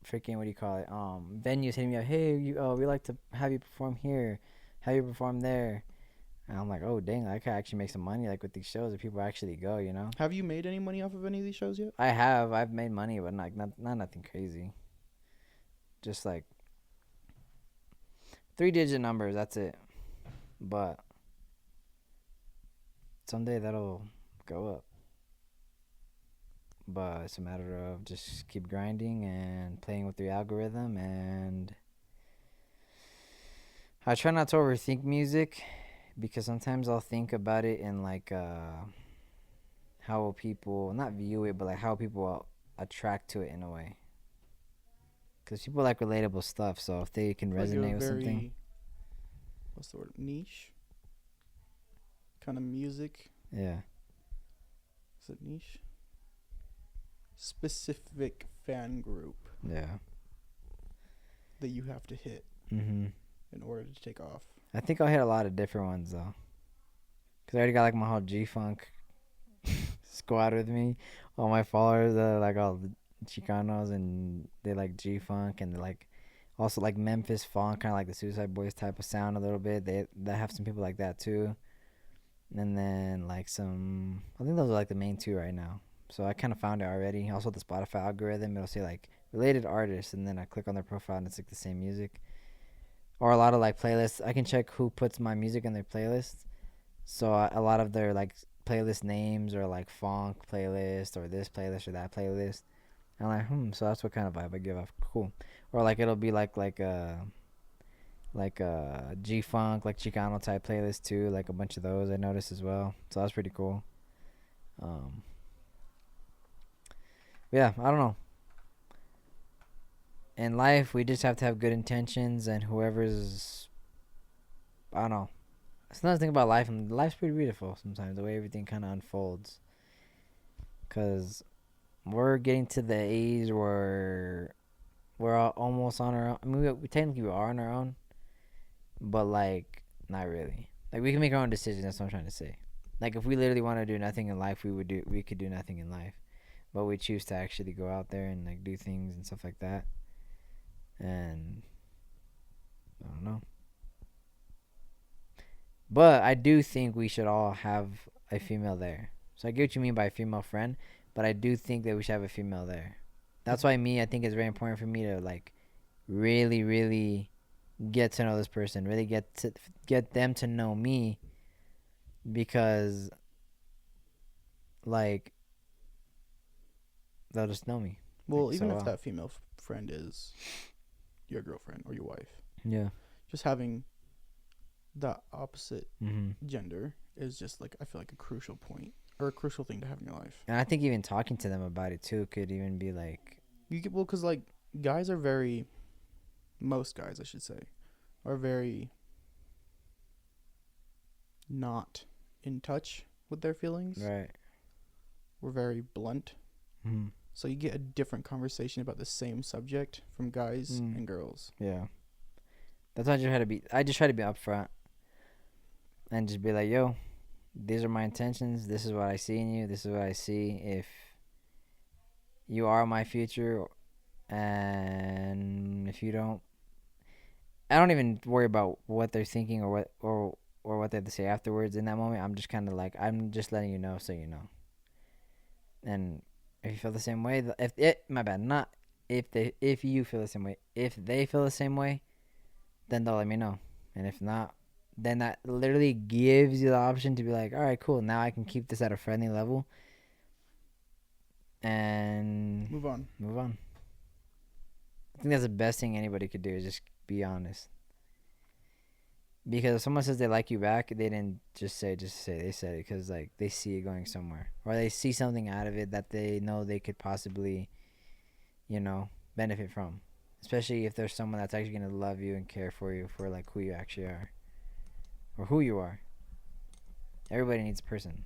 freaking, what do you call it? Venues hitting me up. Hey, we like to have you perform here, have you perform there. And I'm like, oh dang, I could actually make some money like with these shows if people actually go, you know. Have you made any money off of any of these shows yet? I've made money, but not nothing crazy. Just like 3-digit numbers, that's it. But someday that'll go up. But it's a matter of just keep grinding and playing with the algorithm. And I try not to overthink music, because sometimes I'll think about it in like how will people not view it, but like how people will attract to it in a way. Because people like relatable stuff, so if they can resonate with something. What's the word? Niche kind of music. Yeah. Is it niche? Specific fan group. Yeah. That you have to hit in order to take off. I think I'll hit a lot of different ones though, because I already got like my whole G-Funk squad with me. All my followers are like all the Chicanos, and they like G-Funk, and they like also like Memphis funk, kind of like the Suicide Boys type of sound a little bit. They have some people like that too, and then like some. I think those are like the main 2 right now. So I kind of found it already. Also, the Spotify algorithm, it'll say like related artists, and then I click on their profile and it's like the same music. Or a lot of like playlists. I can check who puts my music in their playlists. So a lot of their like playlist names are like funk playlist or this playlist or that playlist. And I'm like, so that's what kind of vibe I give off. Cool. Or like it'll be like a G-Funk, like Chicano type playlist too. Like a bunch of those I noticed as well. So that's pretty cool. Yeah, I don't know. In life, we just have to have good intentions, and whoever's, I don't know. Sometimes I think about life, and life's pretty beautiful sometimes, the way everything kind of unfolds. Because we're getting to the age where we're all almost on our own. I mean, we technically are on our own, but, like, not really. Like, we can make our own decisions, that's what I'm trying to say. Like, if we literally want to do nothing in life, we could do nothing in life. but we choose to actually go out there and like do things and stuff like that. And I don't know. But I do think we should all have a female there. So I get what you mean by a female friend, but I do think that we should have a female there. That's why I think it's very important for me to like really, really get to know this person, really get them to know me, because like they'll just know me. Well, Like, even so if well. that female friend is your girlfriend or your wife, Yeah. just having the opposite Mm-hmm. gender is just like, I feel like a crucial point or a crucial thing to have in your life. And I think even talking to them about it too could even be like, Well, because like most guys I should say, are very not in touch with their feelings. right. We're very blunt. Mm-hmm. So you get a different conversation about the same subject from guys and girls. Yeah. That's why I just try to be upfront and just be like, yo, these are my intentions. This is what I see in you. This is what I see. If you are my future, and if you don't, I don't even worry about what they're thinking or what they have to say afterwards. In that moment, I'm just kind of like, I'm just letting you know so you know. And if you feel the same way, if you feel the same way, if they feel the same way, then they'll let me know. And if not, then that literally gives you the option to be like, all right, cool, now I can keep this at a friendly level and Move on. I think that's the best thing anybody could do, is just be honest. Because if someone says they like you back, they didn't just say they said it because like they see it going somewhere, or they see something out of it that they know they could possibly, benefit from. Especially if there's someone that's actually gonna love you and care for you for like who you actually are, or who you are. Everybody needs a person.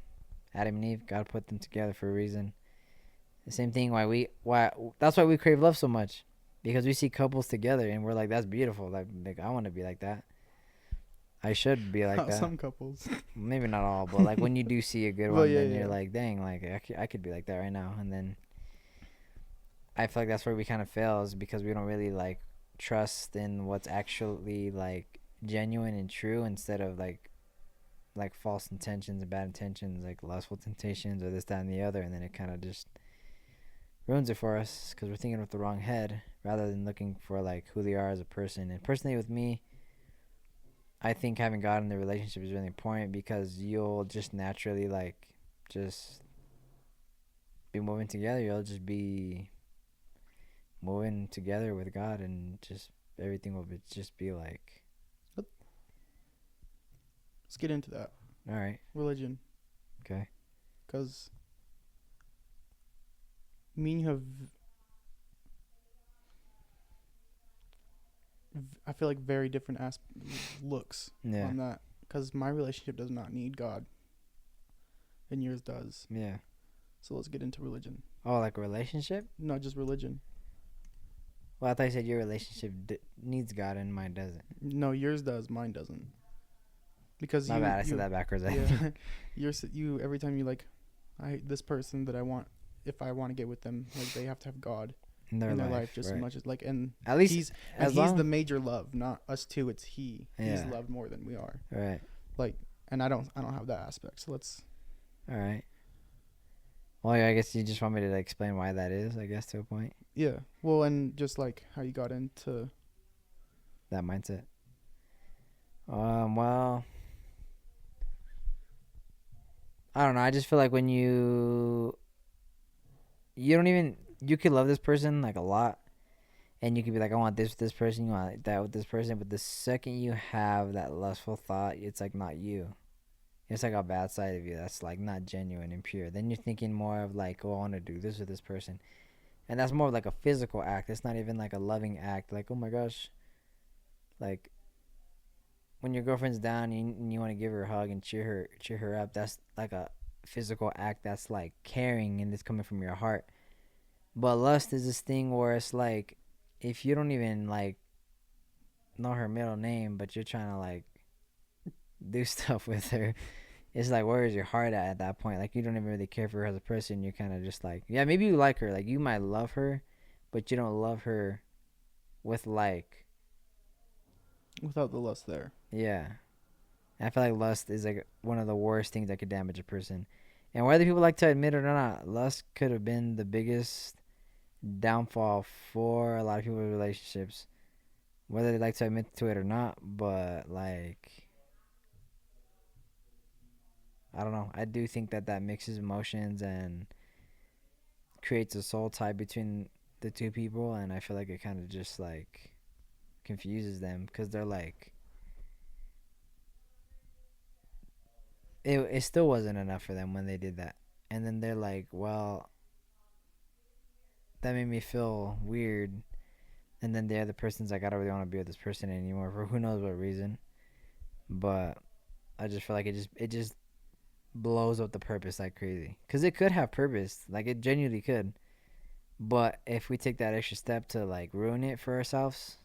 Adam and Eve, God put them together for a reason. The same thing that's why we crave love so much, because we see couples together and we're like, that's beautiful. Like I want to be like that. I should be like that. Some couples. Maybe not all, but like when you do see a good Well, one, yeah, then yeah. you're like, dang, like I could be like that right now. And then I feel like that's where we kind of fail, is because we don't really like trust in what's actually like genuine and true, instead of like false intentions and bad intentions, like lustful temptations or this, that, and the other. And then it kind of just ruins it for us because we're thinking with the wrong head rather than looking for like who they are as a person. And personally with me, I think having God in the relationship is really important, because you'll just naturally like just be moving together. You'll just be moving together with God, and just everything will just be like. Let's get into that. All right. Religion. Okay. Because me and you have, I feel like, very different looks Yeah. on that. Because my relationship does not need God, and yours does. Yeah. So let's get into religion. Oh, like a relationship? Not just religion. Well, I thought you said your relationship needs God and mine doesn't. No, yours does. Mine doesn't. Because My bad. I said that backwards. Yeah, you every time you like, this person that I want, if I want to get with them, like they have to have God in in their life just right. as much as like, and At least he's the major love, not us two. It's he. He's Yeah. loved more than we are. Right. Like, and I don't have that aspect. So let's. All right. Well, I guess you just want me to explain why that is, I guess, to a point. Yeah. Well, and just like how you got into that mindset. Well, I don't know. I just feel like when you could love this person like a lot, and you could be like, I want this with this person, you want that with this person, but the second you have that lustful thought, it's like not you. It's like a bad side of you that's like not genuine and pure. Then you're thinking more of like, oh, I want to do this with this person. And that's more of like a physical act. It's not even like a loving act. Like, oh my gosh. Like, when your girlfriend's down and you want to give her a hug and cheer her up, that's like a physical act that's like caring and it's coming from your heart. But lust is this thing where it's like, if you don't even like know her middle name, but you're trying to like do stuff with her, it's like, where is your heart at that point? Like, you don't even really care for her as a person. You're kind of just like, yeah, maybe you like her. Like, you might love her, but you don't love her with, like, Without the lust there. yeah. I feel like lust is, like, one of the worst things that could damage a person. And whether people like to admit it or not, lust could have been the biggest downfall for a lot of people's relationships. Whether they like to admit to it or not, but, like, I don't know. I do think that that mixes emotions and creates a soul tie between the two people, and I feel like it kind of just, like, confuses them because they're like, it still wasn't enough for them when they did that. And then they're like, well, that made me feel weird. And then the other person's like, I don't really want to be with this person anymore for who knows what reason. But I just feel like it just blows up the purpose like crazy. Because it could have purpose. Like, it genuinely could. But if we take that extra step to, like, ruin it for ourselves,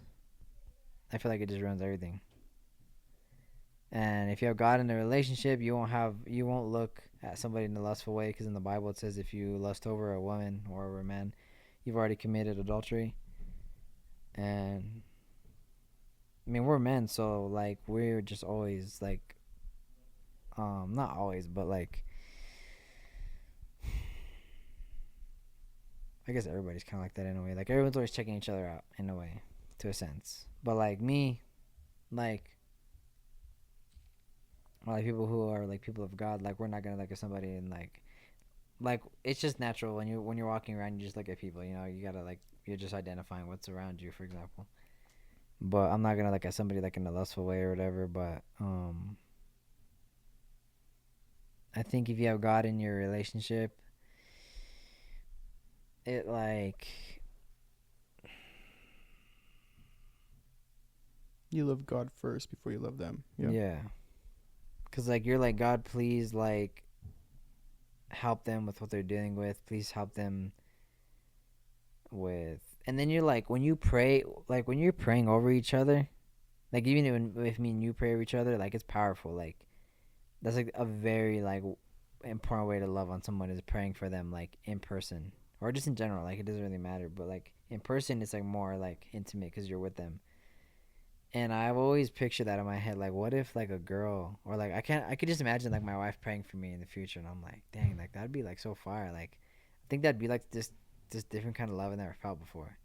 I feel like it just ruins everything. And if you have God in a relationship, you won't look at somebody in a lustful way, because in the Bible it says if you lust over a woman or over a man, you've already committed adultery. And I mean, we're men, so, like, we're just always, like, not always, but, like, I guess everybody's kind of like that in a way. Like, everyone's always checking each other out in a way, to a sense. But, like, me, like, or, like, people who are, like, people of God, like, we're not gonna look at somebody and, like, it's just natural when you're walking around, you just look at people, you know, you gotta, like, you're just identifying what's around you, for example. But I'm not gonna look at somebody, like, in a lustful way or whatever. But I think if you have God in your relationship, it, like, You love God first before you love them. yeah. Cause, like, you're like, God, please, like, help them with what they're dealing with. Please help them with. And then you're like, when you pray, like, when you're praying over each other, like, even if me and you pray over each other, like, it's powerful. Like, that's, like, a very, like, important way to love on someone, is praying for them, like, in person or just in general. Like, it doesn't really matter, but, like, in person, it's, like, more, like, intimate because you're with them. And I've always pictured that in my head. Like, what if, like, a girl, or, like, I could just imagine, like, my wife praying for me in the future, and I'm like, dang, like, that'd be, like, so fire. Like, I think that'd be, like, this different kind of love I never felt before.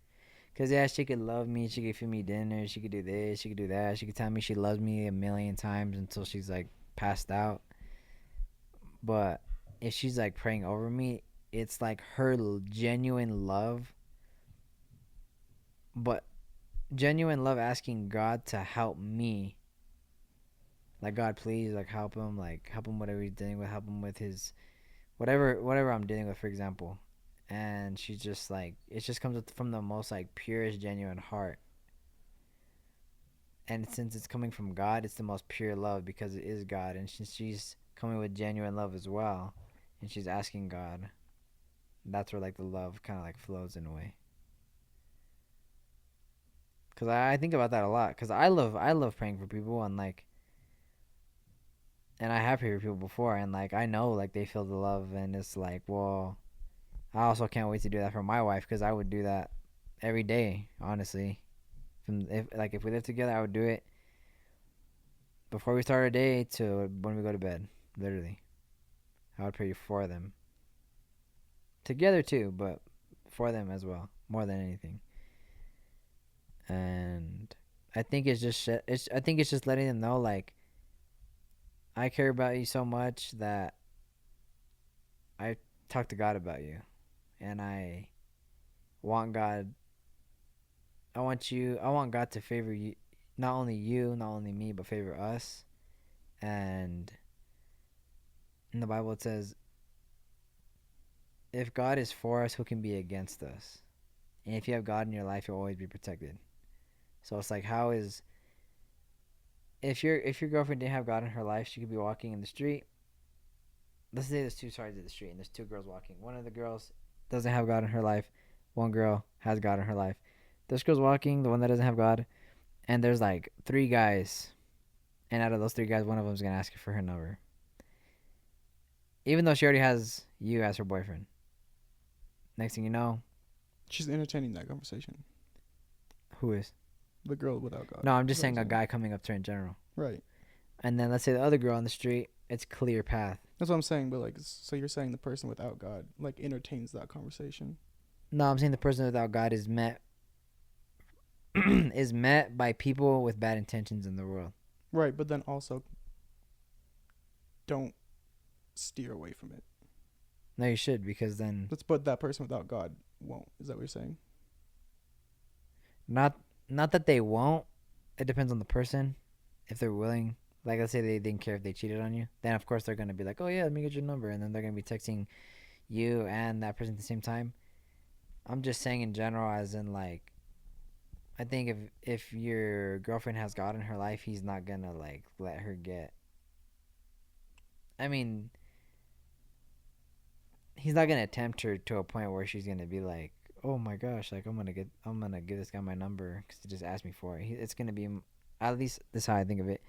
Cause, yeah, she could love me, she could feed me dinner, she could do this, she could do that, she could tell me she loves me a million times until she's, like, passed out. But if she's, like, praying over me, it's like her genuine love, but genuine love asking God to help me. Like, God, please, like, help him whatever he's dealing with, help him with his whatever I'm dealing with, for example. And she's just like, it just comes from the most, like, purest, genuine heart. And since it's coming from God, it's the most pure love because it is God. And since she's coming with genuine love as well, and she's asking God, that's where, like, the love kind of, like, flows in a way. Because I think about that a lot. Because I love praying for people, and, like, and I have prayed for people before, and, like, I know, like, they feel the love, and it's like, well, I also can't wait to do that for my wife, because I would do that every day, honestly. If we lived together, I would do it before we start our day to when we go to bed, literally. I would pray for them. Together too, but for them as well, more than anything. And I think it's just letting them know, like, I care about you so much that I talk to God about you, and I want God to favor you, not only me, but favor us. And in the Bible it says, if God is for us, who can be against us? And if you have God in your life, you'll always be protected. So it's like, if your girlfriend didn't have God in her life, she could be walking in the street. Let's say there's two sides of the street and there's two girls walking. One of the girls doesn't have God in her life. One girl has God in her life. This girl's walking, the one that doesn't have God, and there's, like, three guys. And out of those three guys, one of them's going to ask her for her number. even though she already has you as her boyfriend. Next thing you know, She's entertaining that conversation. who is? The girl without God. No, I'm just Is that saying what a I'm guy coming up to her in general. Right. And then let's say the other girl on the street, it's clear path. That's what I'm saying. But like, so you're saying the person without God like entertains that conversation. No, I'm saying the person without God is met is met by people with bad intentions in the world. Right. But then also, don't steer away from it. No, you should, because then But that person without God won't. Is that what you're saying? not that they won't. It depends on the person. If they're willing, like let's say they didn't care if they cheated on you, then of course they're gonna be like, oh yeah, let me get your number, and then they're gonna be texting you and that person at the same time. I'm just saying in general, as in like, I think if your girlfriend has God in her life, he's not gonna like let her get. I mean, he's not gonna tempt her to a point where she's gonna be like, oh my gosh, like I'm gonna give this guy my number because he just asked me for it. It's gonna be, at least this is how I think of it.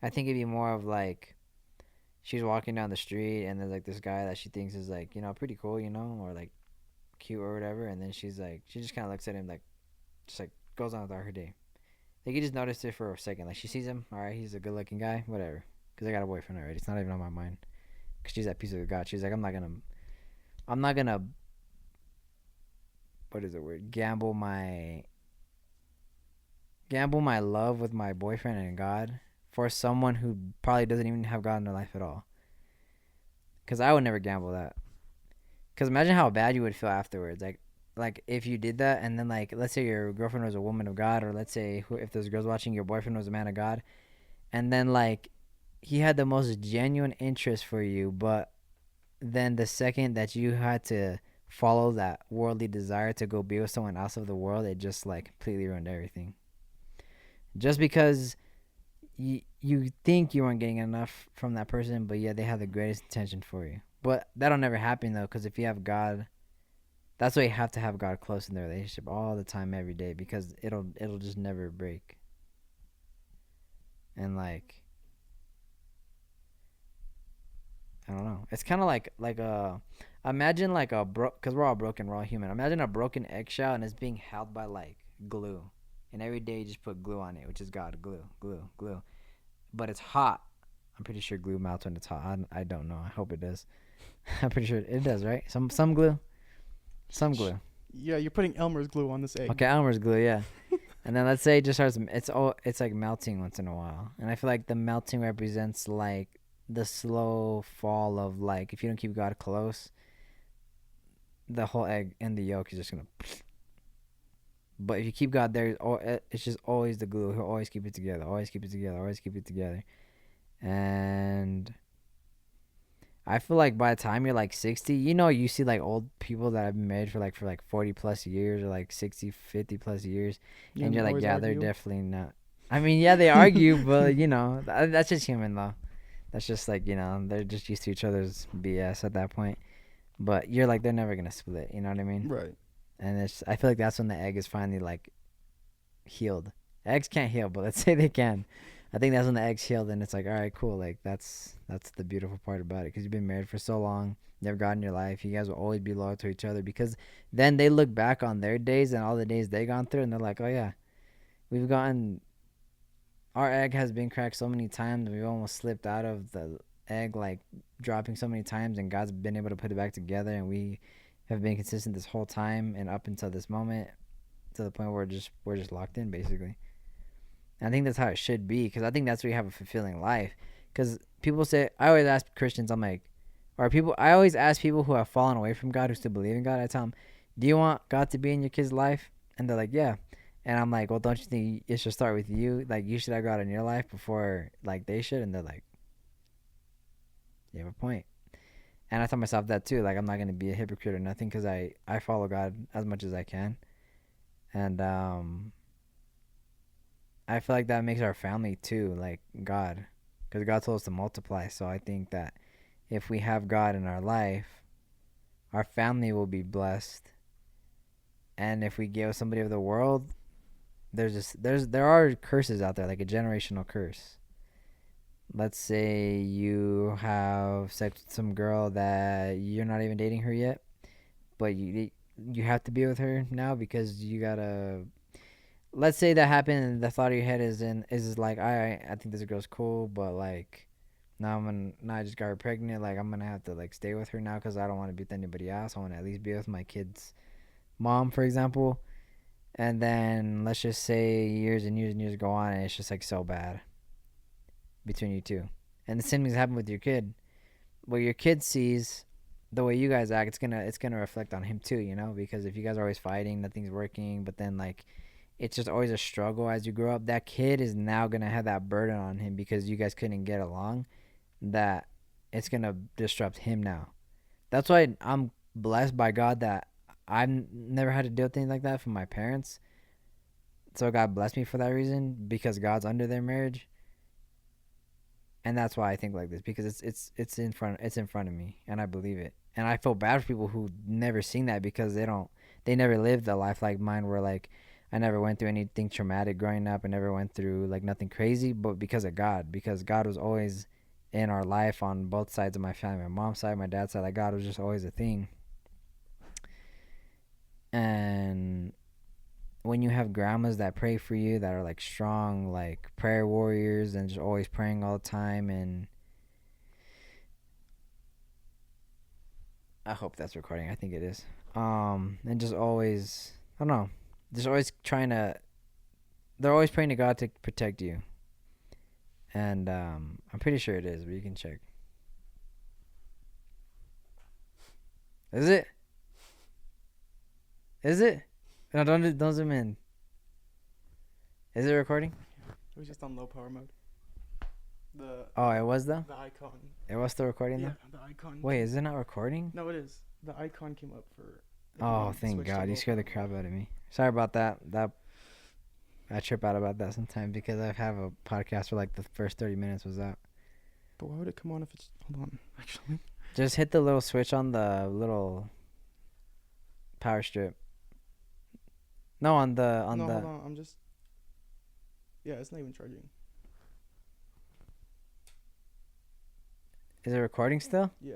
I think it'd be more of like, she's walking down the street and there's like this guy that she thinks is like, pretty cool, or like cute or whatever, and then she's like, she just kind of looks at him like, just like goes on without her day. Like you just noticed it for a second. Like she sees him, all right, he's a good looking guy, whatever. Because I got a boyfriend already. It's not even on my mind. Because she's that piece of God. She's like, I'm not gonna. What is the word? Gamble my love with my boyfriend and God for someone who probably doesn't even have God in their life at all. Because I would never gamble that. Because imagine how bad you would feel afterwards. Like if you did that, and then like let's say your girlfriend was a woman of God, or let's say if there's girls watching, your boyfriend was a man of God, and then like he had the most genuine interest for you, but then the second that you had to follow that worldly desire to go be with someone else of the world, it just like completely ruined everything. Just because you think you weren't getting enough from that person, but yeah, they have the greatest intention for you. But that'll never happen though, because if you have God, that's why you have to have God close in the relationship all the time, every day, because it'll just never break. And like, I don't know. It's kind of like imagine like because we're all broken, we're all human. Imagine a broken eggshell and it's being held by like glue, and every day you just put glue on it, which is God, glue. But it's hot. I'm pretty sure glue melts when it's hot. I don't know. I hope it does. I'm pretty sure it does, right? Some glue. Some glue. Yeah, you're putting Elmer's glue on this egg. Okay, Elmer's glue, yeah. And then let's say it just starts. It's like melting once in a while, and I feel like the melting represents like the slow fall of like, if you don't keep God close, the whole egg and the yolk is just gonna. But if you keep God there, it's just always the glue. He'll always keep it together. Always keep it together. Always keep it together. And I feel like by the time you're like 60, you see like old people that have been married for like 40 plus years, or like 60, 50 plus years, and you're like, yeah, they're definitely not. I mean, yeah, they argue, but that's just human though. That's just like, they're just used to each other's BS at that point. But you're like, they're never gonna split. You know what I mean? Right. And I feel like that's when the egg is finally like healed. Eggs can't heal, but let's say they can. I think that's when the egg's healed, and it's like, all right, cool. Like that's the beautiful part about it, because you've been married for so long, you have God in your life. You guys will always be loyal to each other, because then they look back on their days and all the days they gone through, and they're like, oh yeah, our egg has been cracked so many times, and we've almost slipped out of the egg, like dropping so many times, and God's been able to put it back together, and we have been consistent this whole time and up until this moment, to the point where we're just locked in, basically. And I think that's how it should be, because I think that's where you have a fulfilling life. Because people say, I always ask Christians, I always ask people who have fallen away from God, who still believe in God, I tell them, do you want God to be in your kid's life? And they're like, yeah. And I'm like, well, don't you think it should start with you? Like, you should have God in your life before, like, they should? And they're like, you have a point. And I tell myself that too. Like, I'm not going to be a hypocrite or nothing, because I follow God as much as I can. And I feel like that makes our family too, like God. Because God told us to multiply. So I think that if we have God in our life, our family will be blessed. And if we give somebody of the world, there are curses out there, like a generational curse. let's say you have sex with some girl that you're not even dating her yet, but you have to be with her now because you gotta. Let's say that happened, and the thought of your head is like, I think this girl's cool, but like, now I just got her pregnant. Like, I'm gonna have to like stay with her now because I don't want to be with anybody else. I want to at least be with my kid's mom, for example. And then let's just say years and years and years go on, and it's just like so bad between you two, and the same things happen with your kid. What your kid sees, the way you guys act, it's gonna reflect on him too, you know, because if you guys are always fighting, nothing's working, but then like it's just always a struggle as you grow up. That kid is now gonna have that burden on him because you guys couldn't get along. That it's gonna disrupt him now. That's why I'm blessed by God that I've never had to deal with things like that from my parents. So God blessed me for that reason because God's under their marriage. And that's why I think like this because it's in front of me and I believe it. And I feel bad for people who never seen that because they never lived a life like mine where like I never went through anything traumatic growing up. I never went through like nothing crazy, but because God was always in our life on both sides of my family, my mom's side, my dad's side. Like God was just always a thing. And when you have grandmas that pray for you, that are like strong, like prayer warriors, and just always praying all the time, and I hope that's recording. I think it is. And just always, I don't know, just always they're always praying to God to protect you. And I'm pretty sure it is, but you can check. Is it? Is it? No, don't zoom in. Is it recording? It was just on low power mode. Oh, it was though? The icon. It was still recording though? Yeah, the icon. Wait, is it not recording? No, it is. The icon came up for. Oh, thank God. You scared the crap out of me. Sorry about that. I trip out about that sometimes because I have a podcast where like the first 30 minutes was out. But why would it come on if it's... Hold on, actually. Just hit the little switch on the little power strip. No, on the... Hold on. I'm just... Yeah, it's not even charging. Is it recording still? Yeah.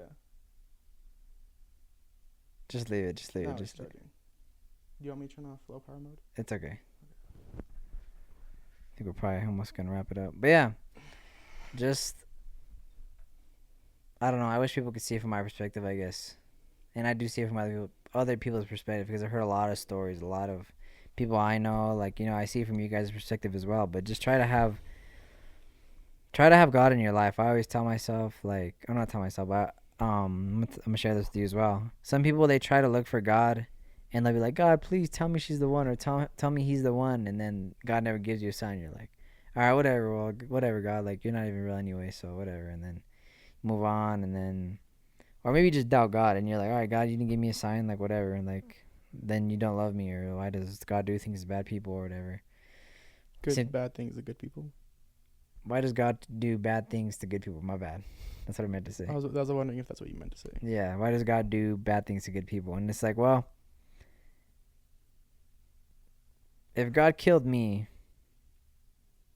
Just leave it. Just leave it. It's charging. Do you want me to turn off low power mode? It's okay. I think we're probably almost going to wrap it up. But yeah, just... I don't know. I wish people could see it from my perspective, I guess. And I do see it from other people's perspective because I've heard a lot of stories, a lot of people I know. Like, you know, I see it from you guys' perspective as well. But just try to have God in your life. I always tell myself, like, I'm not telling myself, but I'm going to share this with you as well. Some people, they try to look for God and they'll be like, God, please tell me she's the one, or tell me he's the one. And then God never gives you a sign. You're like, all right, whatever. Well, whatever, God. Like, you're not even real anyway, so whatever. And then move on, and then, or maybe you just doubt God and you're like, all right, God, you didn't give me a sign, like whatever, and like then you don't love me, or why does God do things to bad people or whatever? Bad things to good people. Why does God do bad things to good people? My bad. That's what I meant to say. I was wondering if that's what you meant to say. Yeah, why does God do bad things to good people? And it's like, well, if God killed me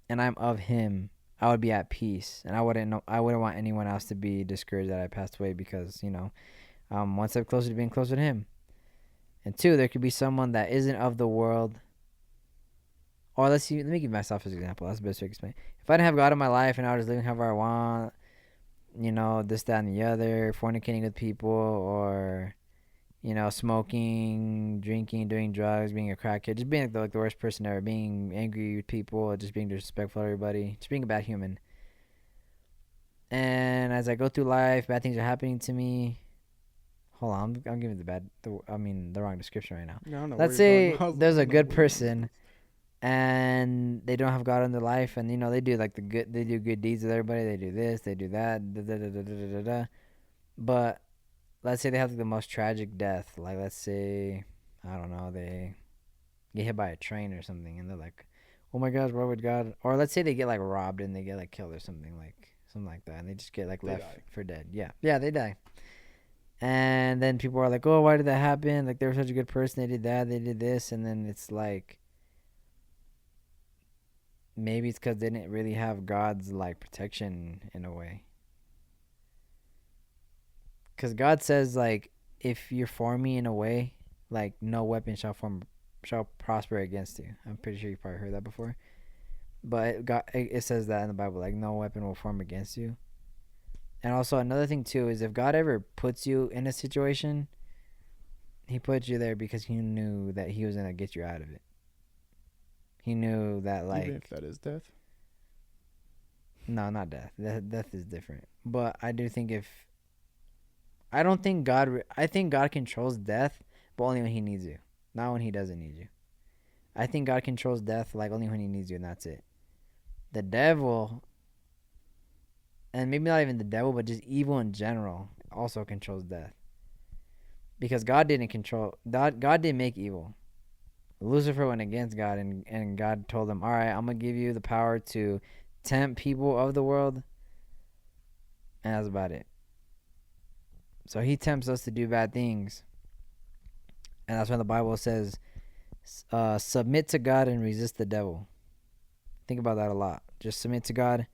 and I'm of him, I would be at peace, and I wouldn't want anyone else to be discouraged that I passed away because, you know, one step closer to being closer to him. And two, there could be someone that isn't of the world. Or let me give myself as an example. That's the best way to explain. If I didn't have God in my life and I was living however I want, you know, this, that, and the other, fornicating with people, or, you know, smoking, drinking, doing drugs, being a crackhead, just being like the worst person ever, being angry with people, just being disrespectful to everybody, just being a bad human. And as I go through life, bad things are happening to me. Hold on, I'm giving the wrong description right now. No, Let's say there's a good person and they don't have God in their life, and you know they do good deeds with everybody. They do this, they do that, da, da, da, da, da, da, da. But let's say they have like the most tragic death. Like, let's say, I don't know, they get hit by a train or something, and they're like, oh my gosh, why would God? Or let's say they get like robbed and they get like killed or something like that, and they just get like left for dead. Yeah, they die. And then people are like, oh, why did that happen? Like, they were such a good person. They did that, they did this. And then it's like, maybe it's because they didn't really have God's like protection in a way. Because God says like, if you're for me in a way, like no weapon shall prosper against you. I'm pretty sure you probably heard that before. But it says that in the Bible, like no weapon will form against you. And also another thing too is if God ever puts you in a situation, he put you there because he knew that he was gonna get you out of it. He knew that, like, even if that is death. No, not death. Death is different. But I do think I don't think God. I think God controls death, but only when he needs you, not when he doesn't need you. I think God controls death like only when he needs you, and that's it. The devil, and maybe not even the devil, but just evil in general, also controls death. Because God didn't make evil. Lucifer went against God, and God told him, all right, I'm going to give you the power to tempt people of the world. And that's about it. So he tempts us to do bad things. And that's when the Bible says, submit to God and resist the devil. Think about that a lot. Just submit to God.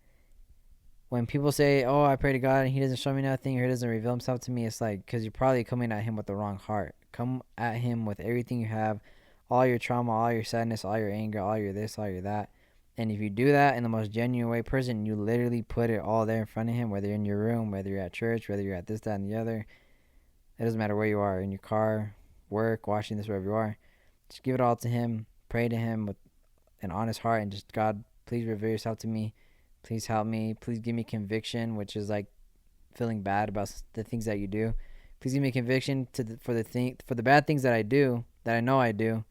When people say, oh, I pray to God and he doesn't show me nothing or he doesn't reveal himself to me, it's like, because you're probably coming at him with the wrong heart. Come at him with everything you have, all your trauma, all your sadness, all your anger, all your this, all your that. And if you do that in the most genuine way, person, you literally put it all there in front of him, whether you're in your room, whether you're at church, whether you're at this, that, and the other. It doesn't matter where you are, in your car, work, watching this, wherever you are. Just give it all to him. Pray to him with an honest heart and just, God, please reveal yourself to me. Please help me. Please give me conviction, which is like feeling bad about the things that you do. Please give me conviction for the bad things that I do, that I know I do,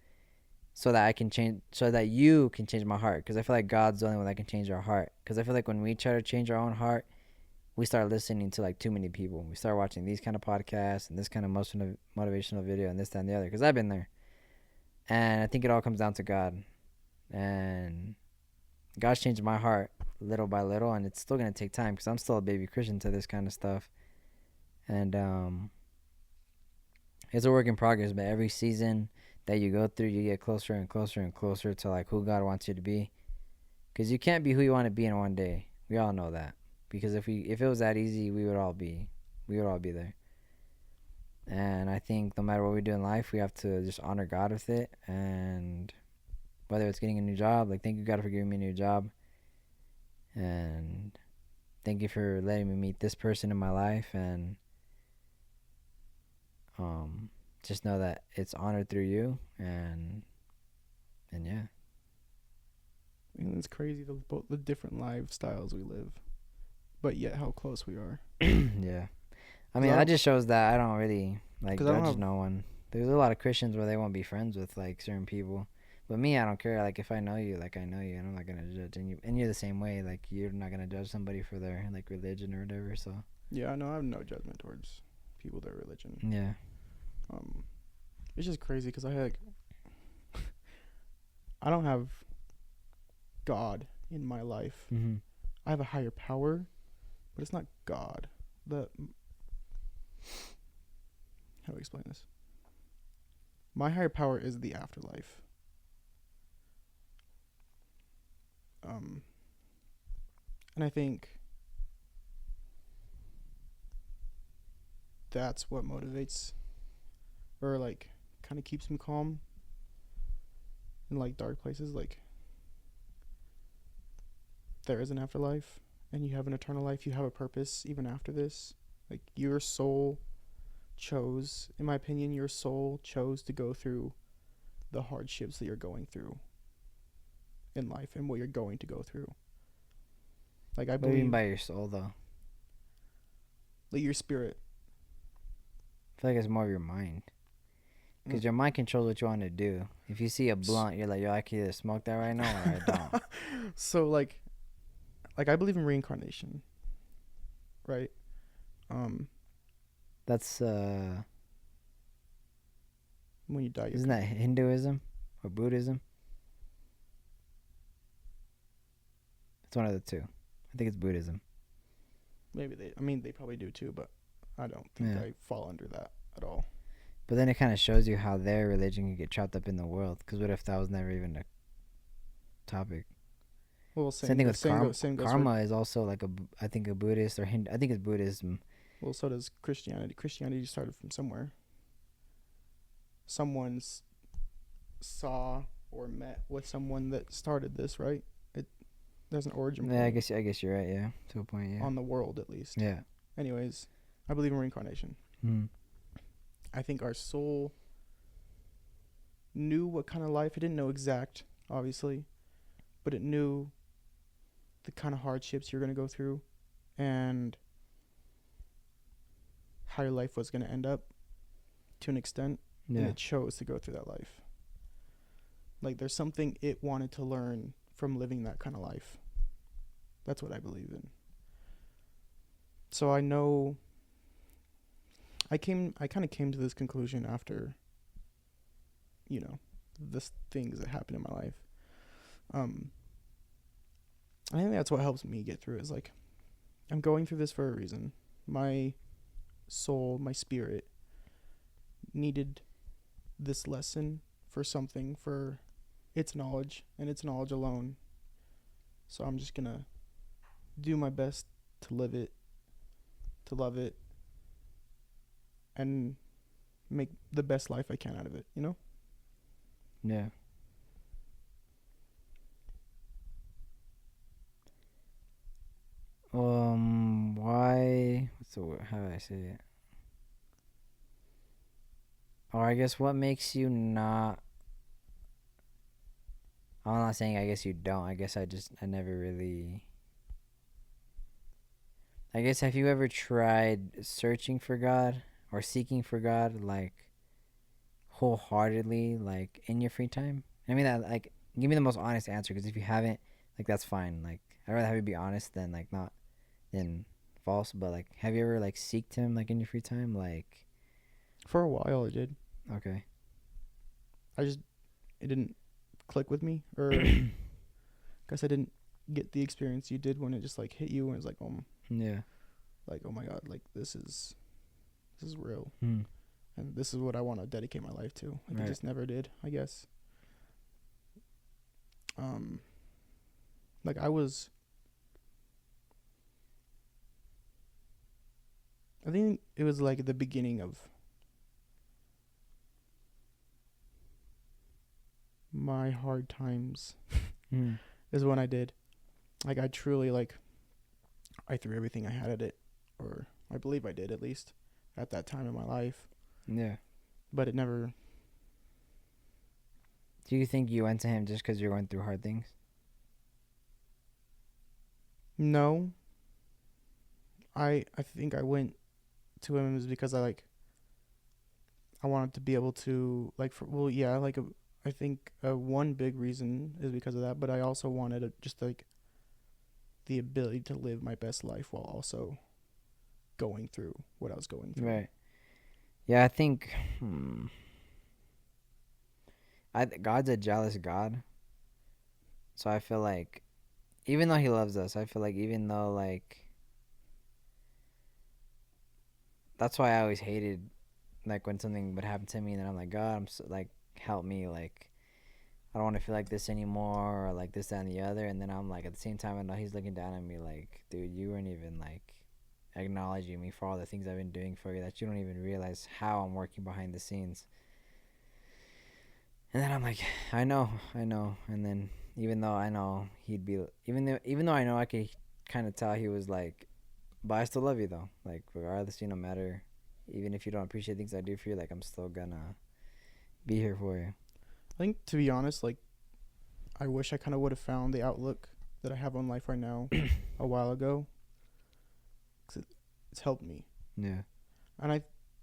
so that I can change, so that you can change my heart. Because I feel like God's the only one that can change our heart. Because I feel like when we try to change our own heart, we start listening to like too many people. We start watching these kind of podcasts and this kind of motivational video and this, that, and the other. Because I've been there. And I think it all comes down to God. And God's changed my heart little by little, and it's still going to take time because I'm still a baby Christian to this kind of stuff. And it's a work in progress, but every season that you go through, you get closer and closer and closer to like who God wants you to be. Because you can't be who you want to be in one day. We all know that. Because if it was that easy, we would all be there. And I think no matter what we do in life, we have to just honor God with it. And whether it's getting a new job, like, thank you, God, for giving me a new job. And thank you for letting me meet this person in my life. And just know that it's honored through you. And yeah. I mean, it's crazy the different lifestyles we live, but yet how close we are. Yeah. I mean, that just shows that I don't really like judge no one. There's a lot of Christians where they won't be friends with like certain people. But me, I don't care. Like, if I know you, like, I know you, and I'm not gonna judge. And you're the same way. Like, you're not gonna judge somebody for their like religion or whatever. So yeah, no, I have no judgment towards people, their religion. yeah. It's just crazy because I don't have God in my life. Mm-hmm. I have a higher power, but it's not God. How do I explain this? My higher power is the afterlife. And I think that's what motivates, or like kind of keeps him calm in like dark places. Like, there is an afterlife and you have an eternal life. You have a purpose even after this. Like, your soul chose, in my opinion, your soul chose to go through the hardships that you're going through in life and what you're going to go through. Like, I believe. What do you mean by your soul, though? Like, your spirit. I feel like it's more of your mind. Because your mind controls what you want to do. If you see a blunt, you're like, yo, I can either smoke that right now or I don't. So, like I believe in reincarnation. Right? That's, when you die, isn't that Hinduism or Buddhism? It's one of the two. I think it's Buddhism. Maybe they probably do too, but I don't think I fall under that at all. But then it kind of shows you how their religion can get trapped up in the world. Because what if that was never even a topic? Well, Same thing with same goes karma is also like I think a Buddhist or Hindu. I think it's Buddhism. well, so does Christianity. Christianity started from somewhere. Someone's saw or met with someone that started this, right? There's an origin point. Yeah, I guess you're right. Yeah, to a point. Yeah. On the world, at least. Yeah. Anyways, I believe in reincarnation. Mm. I think our soul knew what kind of life. It didn't know exact, obviously, but it knew the kind of hardships you're going to go through and how your life was going to end up to an extent. Yeah. And it chose to go through that life. Like, there's something it wanted to learn from living that kind of life. That's what I believe in. So I know I kind of came to this conclusion after, the things that happened in my life. I think that's what helps me get through, is like, I'm going through this for a reason. My soul, my spirit needed this lesson for something, for its knowledge and its knowledge alone. So I'm just gonna do my best to live it, to love it, and make the best life I can out of it, Yeah. Why? How do I say it? Or I guess what makes you not? I'm not saying I guess you don't. I guess I never really. I guess have you ever tried searching for God or seeking for God, like, wholeheartedly, like, in your free time? I mean, that, like, give me the most honest answer, because if you haven't, like, that's fine. Like, I'd rather have you be honest than, like, not, than false. But, like, have you ever, like, seeked him, like, in your free time? Like, For a while I did. okay. It didn't click with me, or guess I didn't get the experience you did when it just, like, hit you and it's like, Yeah. like, oh my God, like, this is real. Hmm. And this is what I want to dedicate my life to. Like, Right. I just never did, I guess. Like, I think it was like the beginning of my hard times Hmm. is when I did. Like, I truly, like, I threw everything I had at it, or I believe I did, at least at that time in my life. Yeah. But it never. Do you think you went to him just because you're going through hard things? No. I think I went to him is because I wanted to be able to, like, I think one big reason is because of that, but I also wanted just, like, the ability to live my best life while also going through what I was going through. Right. Yeah, I think God's a jealous God. So I feel like even though he loves us, I feel like even though, like, that's why I always hated, like, when something would happen to me and then I'm like, God, I'm so, like, help me, like, I don't want to feel like this anymore, or like this, that, and the other. And then I'm like, at the same time, I know he's looking down at me like, dude, you weren't even, like, acknowledging me for all the things I've been doing for you, that you don't even realize how I'm working behind the scenes. And then I'm like, I know. And then even though I know he'd be, even though I know I could kind of tell he was like, but I still love you though. Like, regardless, no matter, even if you don't appreciate things I do for you, like, I'm still gonna be here for you. I think, to be honest, like, I wish I kind of would have found the outlook that I have on life right now a while ago. 'Cause it's helped me. Yeah. And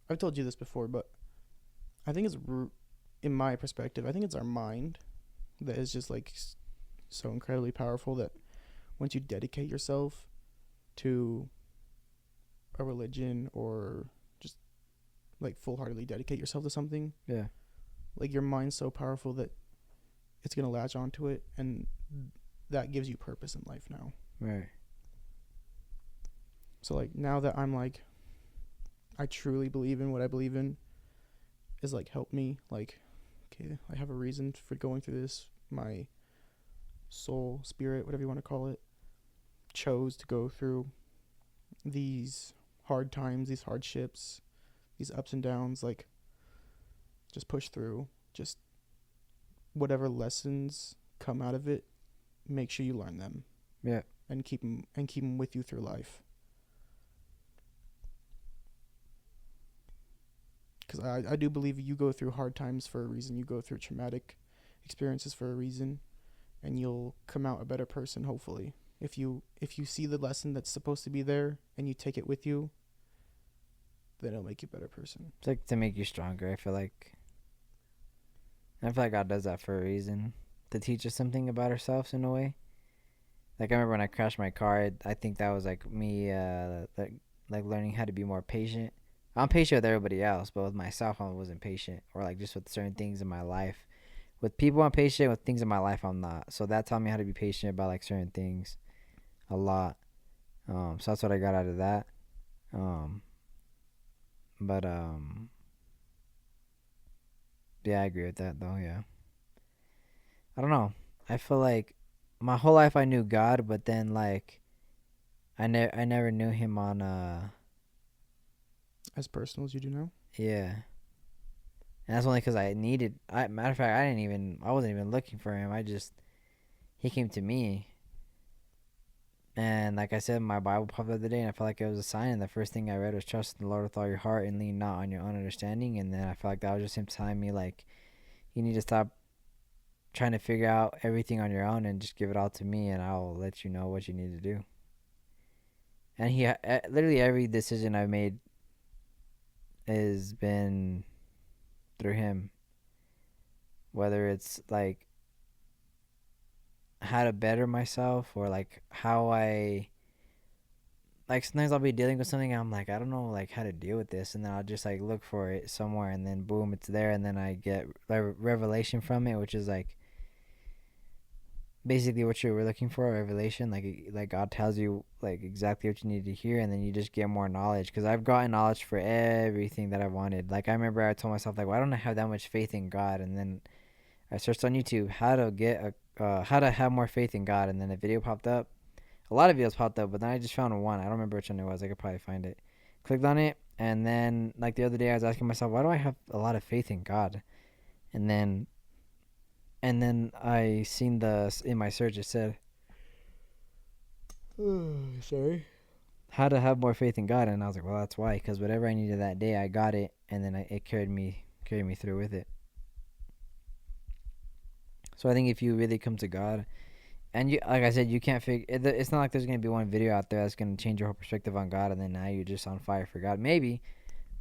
I've told you this before, but I think in my perspective, I think it's our mind that is just, like, so incredibly powerful that once you dedicate yourself to a religion, or just, like, full-heartedly dedicate yourself to something, Yeah. like, your mind's so powerful that it's going to latch onto it, and that gives you purpose in life now. Right. So, like, now that I'm, like, I truly believe in what I believe in, is, like, help me, like, okay, I have a reason for going through this. My soul, spirit, whatever you want to call it, chose to go through these hard times, these hardships, these ups and downs, like, just push through. Just whatever lessons come out of it, make sure you learn them. Yeah. And keep them with you through life. Because I do believe you go through hard times for a reason. You go through traumatic experiences for a reason, and you'll come out a better person, hopefully. If you see the lesson that's supposed to be there and you take it with you, then it'll make you a better person. It's like to make you stronger. I feel like God does that for a reason, to teach us something about ourselves in a way. Like I remember when I crashed my car, I think that was like me, like learning how to be more patient. I'm patient with everybody else, but with myself, I wasn't patient, or like just with certain things in my life. With people, I'm patient. With things in my life, I'm not. So that taught me how to be patient about like certain things, a lot. So that's what I got out of that. But yeah, I agree with that though. Yeah. I don't know. I feel like my whole life I knew God, but then like I never knew him on As personal as you do now? yeah. And that's only because matter of fact, I wasn't even looking for him. He came to me. And like I said, my Bible popped up the other day, and I felt like it was a sign. And the first thing I read was trust in the Lord with all your heart and lean not on your own understanding. And then I felt like that was just him telling me, like, you need to stop trying to figure out everything on your own and just give it all to me, and I'll let you know what you need to do. And literally every decision I've made has been through him. Whether it's like how to better myself, or like how like sometimes I'll be dealing with something and I'm like, I don't know like how to deal with this, and then I'll just like look for it somewhere, and then boom, it's there, and then I get revelation from it, which is like basically what you were looking for, revelation. Like God tells you like exactly what you need to hear, and then you just get more knowledge. Because I've gotten knowledge for everything that I wanted. Like I remember I told myself, like, why don't I have that much faith in God? And then I searched on YouTube how to have more faith in God, and then a video popped up. A lot of videos popped up, but then I just found one. I don't remember which one it was. I could probably find it. Clicked on it, and then like the other day I was asking myself, why do I have a lot of faith in God? And then I seen in my search, it said, sorry, how to have more faith in God. And I was like, well, that's why, because whatever I needed that day, I got it, and then it carried me through with it. So I think if you really come to God, and you, like I said, you can't it's not like there's going to be one video out there that's going to change your whole perspective on God, and then now you're just on fire for God. Maybe,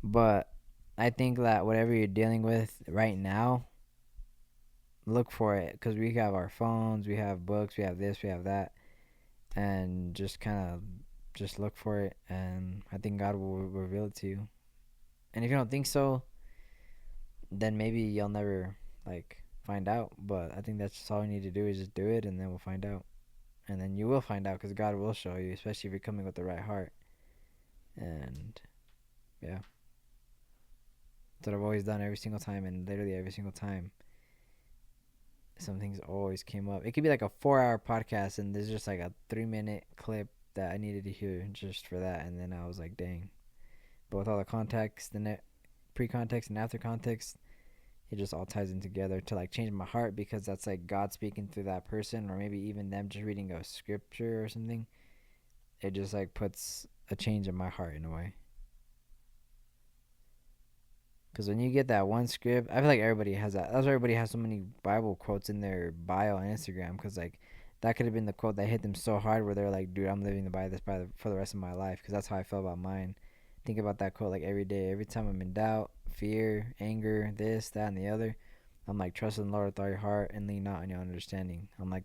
but I think that whatever you're dealing with right now, look for it, because we have our phones, we have books, we have this, we have that, and just kind of just look for it, and I think God will reveal it to you. And if you don't think so, then maybe you'll never like find out. But I think that's just all we need to do, is just do it, and then we'll find out. And then you will find out, because God will show you, especially if you're coming with the right heart. And yeah, that's what I've always done every single time, and literally every single time some things always came up. It could be like a 4-hour podcast, and there's just like a 3-minute clip that I needed to hear just for that, and then I was like, dang. But with all the context, the pre-context and after context, it just all ties in together to like change my heart, because that's like God speaking through that person, or maybe even them just reading a scripture or something. It just like puts a change in my heart in a way. Because when you get that one script, I feel like everybody has that. That's why everybody has so many Bible quotes in their bio on Instagram. Because like that could have been the quote that hit them so hard, where they're like, dude, I'm living by this for the rest of my life. Because that's how I feel about mine. Think about that quote like every day. Every time I'm in doubt, fear, anger, this, that, and the other, I'm like, trust in the Lord with all your heart and lean not on your own understanding. I'm like,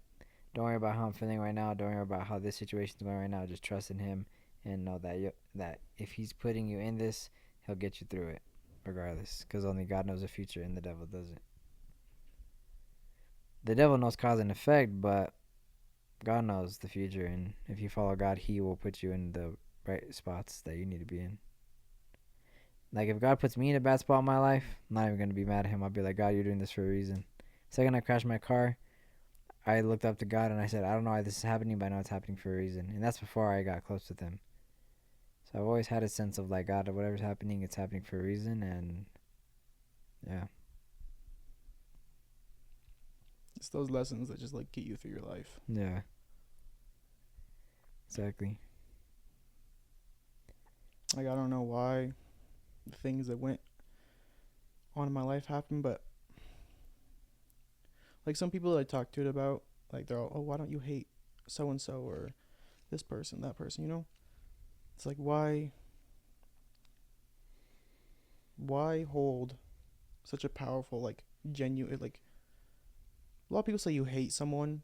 don't worry about how I'm feeling right now. Don't worry about how this situation's going right now. Just trust in Him, and know that if He's putting you in this, He'll get you through it, regardless. Because only God knows the future, and the devil doesn't. The devil knows cause and effect, but God knows the future, and if you follow God, He will put you in the right spots that you need to be in. Like, if God puts me in a bad spot in my life, I'm not even going to be mad at Him. I'll be like, God, you're doing this for a reason. Second I crashed my car, I looked up to God and I said, I don't know why this is happening, but I know it's happening for a reason. And that's before I got close with him. So I've always had a sense of like, God, whatever's happening, it's happening for a reason. And yeah. It's those lessons that just like get you through your life. Yeah. Exactly. Like, I don't know why the things that went on in my life happened, but like some people that I talk to it about, like they're all, oh, why don't you hate so and so or this person, that person, you know? It's like, why hold such a powerful, like, genuine, like, a lot of people say you hate someone,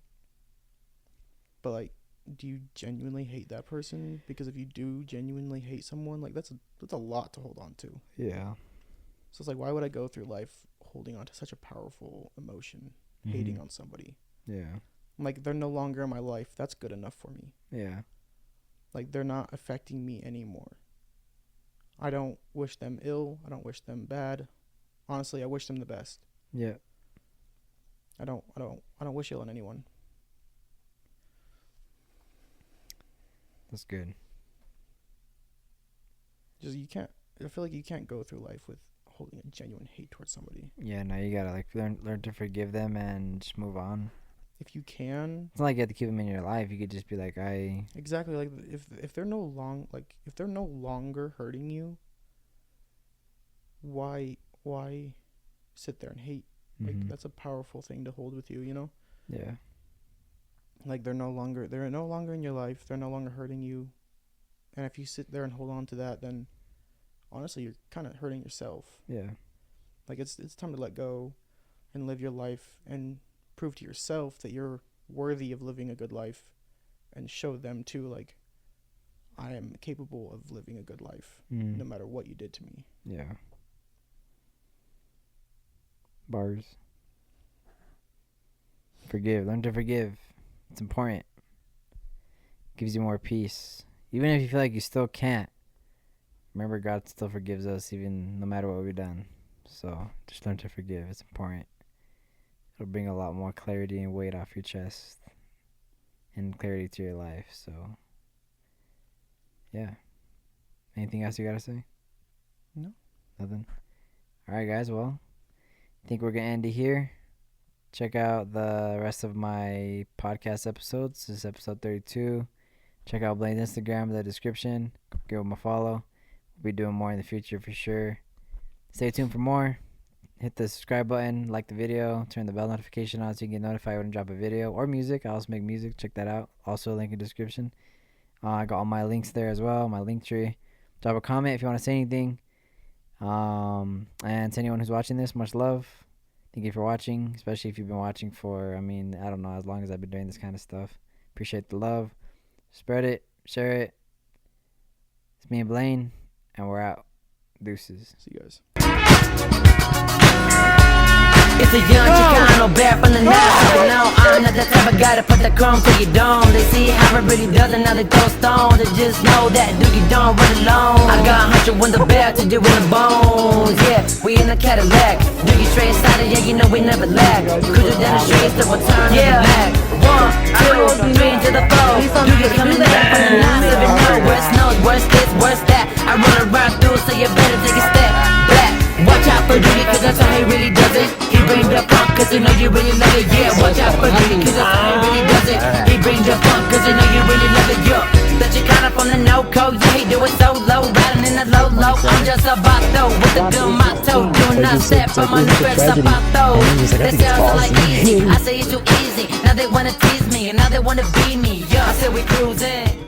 but like, do you genuinely hate that person? Because if you do genuinely hate someone, like, that's a lot to hold on to. Yeah. So it's like, why would I go through life holding on to such a powerful emotion, hating on somebody? Yeah. Like, they're no longer in my life. That's good enough for me. Yeah. Like, they're not affecting me anymore. I don't wish them ill. I don't wish them bad. Honestly, I wish them the best. Yeah. I don't wish ill on anyone. That's good. Just, I feel like you can't go through life with holding a genuine hate towards somebody. Yeah, no, you gotta like learn to forgive them and just move on. If you can. It's not like you have to keep them in your life. You could just be like, Exactly. Like, if they're no longer hurting you, why sit there and hate? Like, that's a powerful thing to hold with you, you know? Yeah. Like, they're no longer in your life. They're no longer hurting you. And if you sit there and hold on to that, then honestly, you're kind of hurting yourself. Yeah. Like, it's time to let go and live your life and prove to yourself that you're worthy of living a good life, and show them too, like, I am capable of living a good life no matter what you did to me. Yeah. Bars. Forgive. Learn to forgive. It's important. Gives you more peace. Even if you feel like you still can't, remember God still forgives us even no matter what we've done. So just learn to forgive. It's important. It'll bring a lot more clarity and weight off your chest and clarity to your life. So yeah. Anything else you gotta say? No. Nothing? Alright guys, well, I think we're gonna end it here. Check out the rest of my podcast episodes. This is episode 32. Check out Blaine's Instagram in the description. Give him a follow. We'll be doing more in the future for sure. Stay tuned for more. Hit the subscribe button, like the video, turn the bell notification on so you can get notified when I drop a video or music. I also make music. Check that out. Also, link in the description. I got all my links there as well, my link tree. Drop a comment if you want to say anything. And to anyone who's watching this, much love. Thank you for watching, especially if you've been watching for, I don't know, as long as I've been doing this kind of stuff. Appreciate the love. Spread it, share it. It's me and Blaine, and we're out. Deuces. See you guys. It's a young Chicano bear from the north. You know I'm not the type of guy to put the chrome to your dome. They see how it really does and now they throw stones. They just know that Doogie don't run alone. I got 100 with the bear to do with the bones. Yeah, we in the Cadillac. Doogie straight side, yeah, you know we never lack. Cruising down the streets till we turn back. 1, 2, 3 to the 4. Doogie coming down from the north. So we know worst knows, worst this, worst that. I run around through, so you better take a step back. Watch out for Doogie, cause that's how he really does it. He brings the funk, cause you know you really love it. Yeah, watch out for Doogie, cause that's how he really does it. He brings the funk, cause you know you really love it. Yeah, that you kinda from the no-code. Yeah, he do it so low, riding in the low-low. I'm just a vato with a good motto. Doing not step on my new best zapato. That sounds like easy, I say it's too easy. Now they wanna tease me, and now they wanna be me. Yeah, I said we cruising.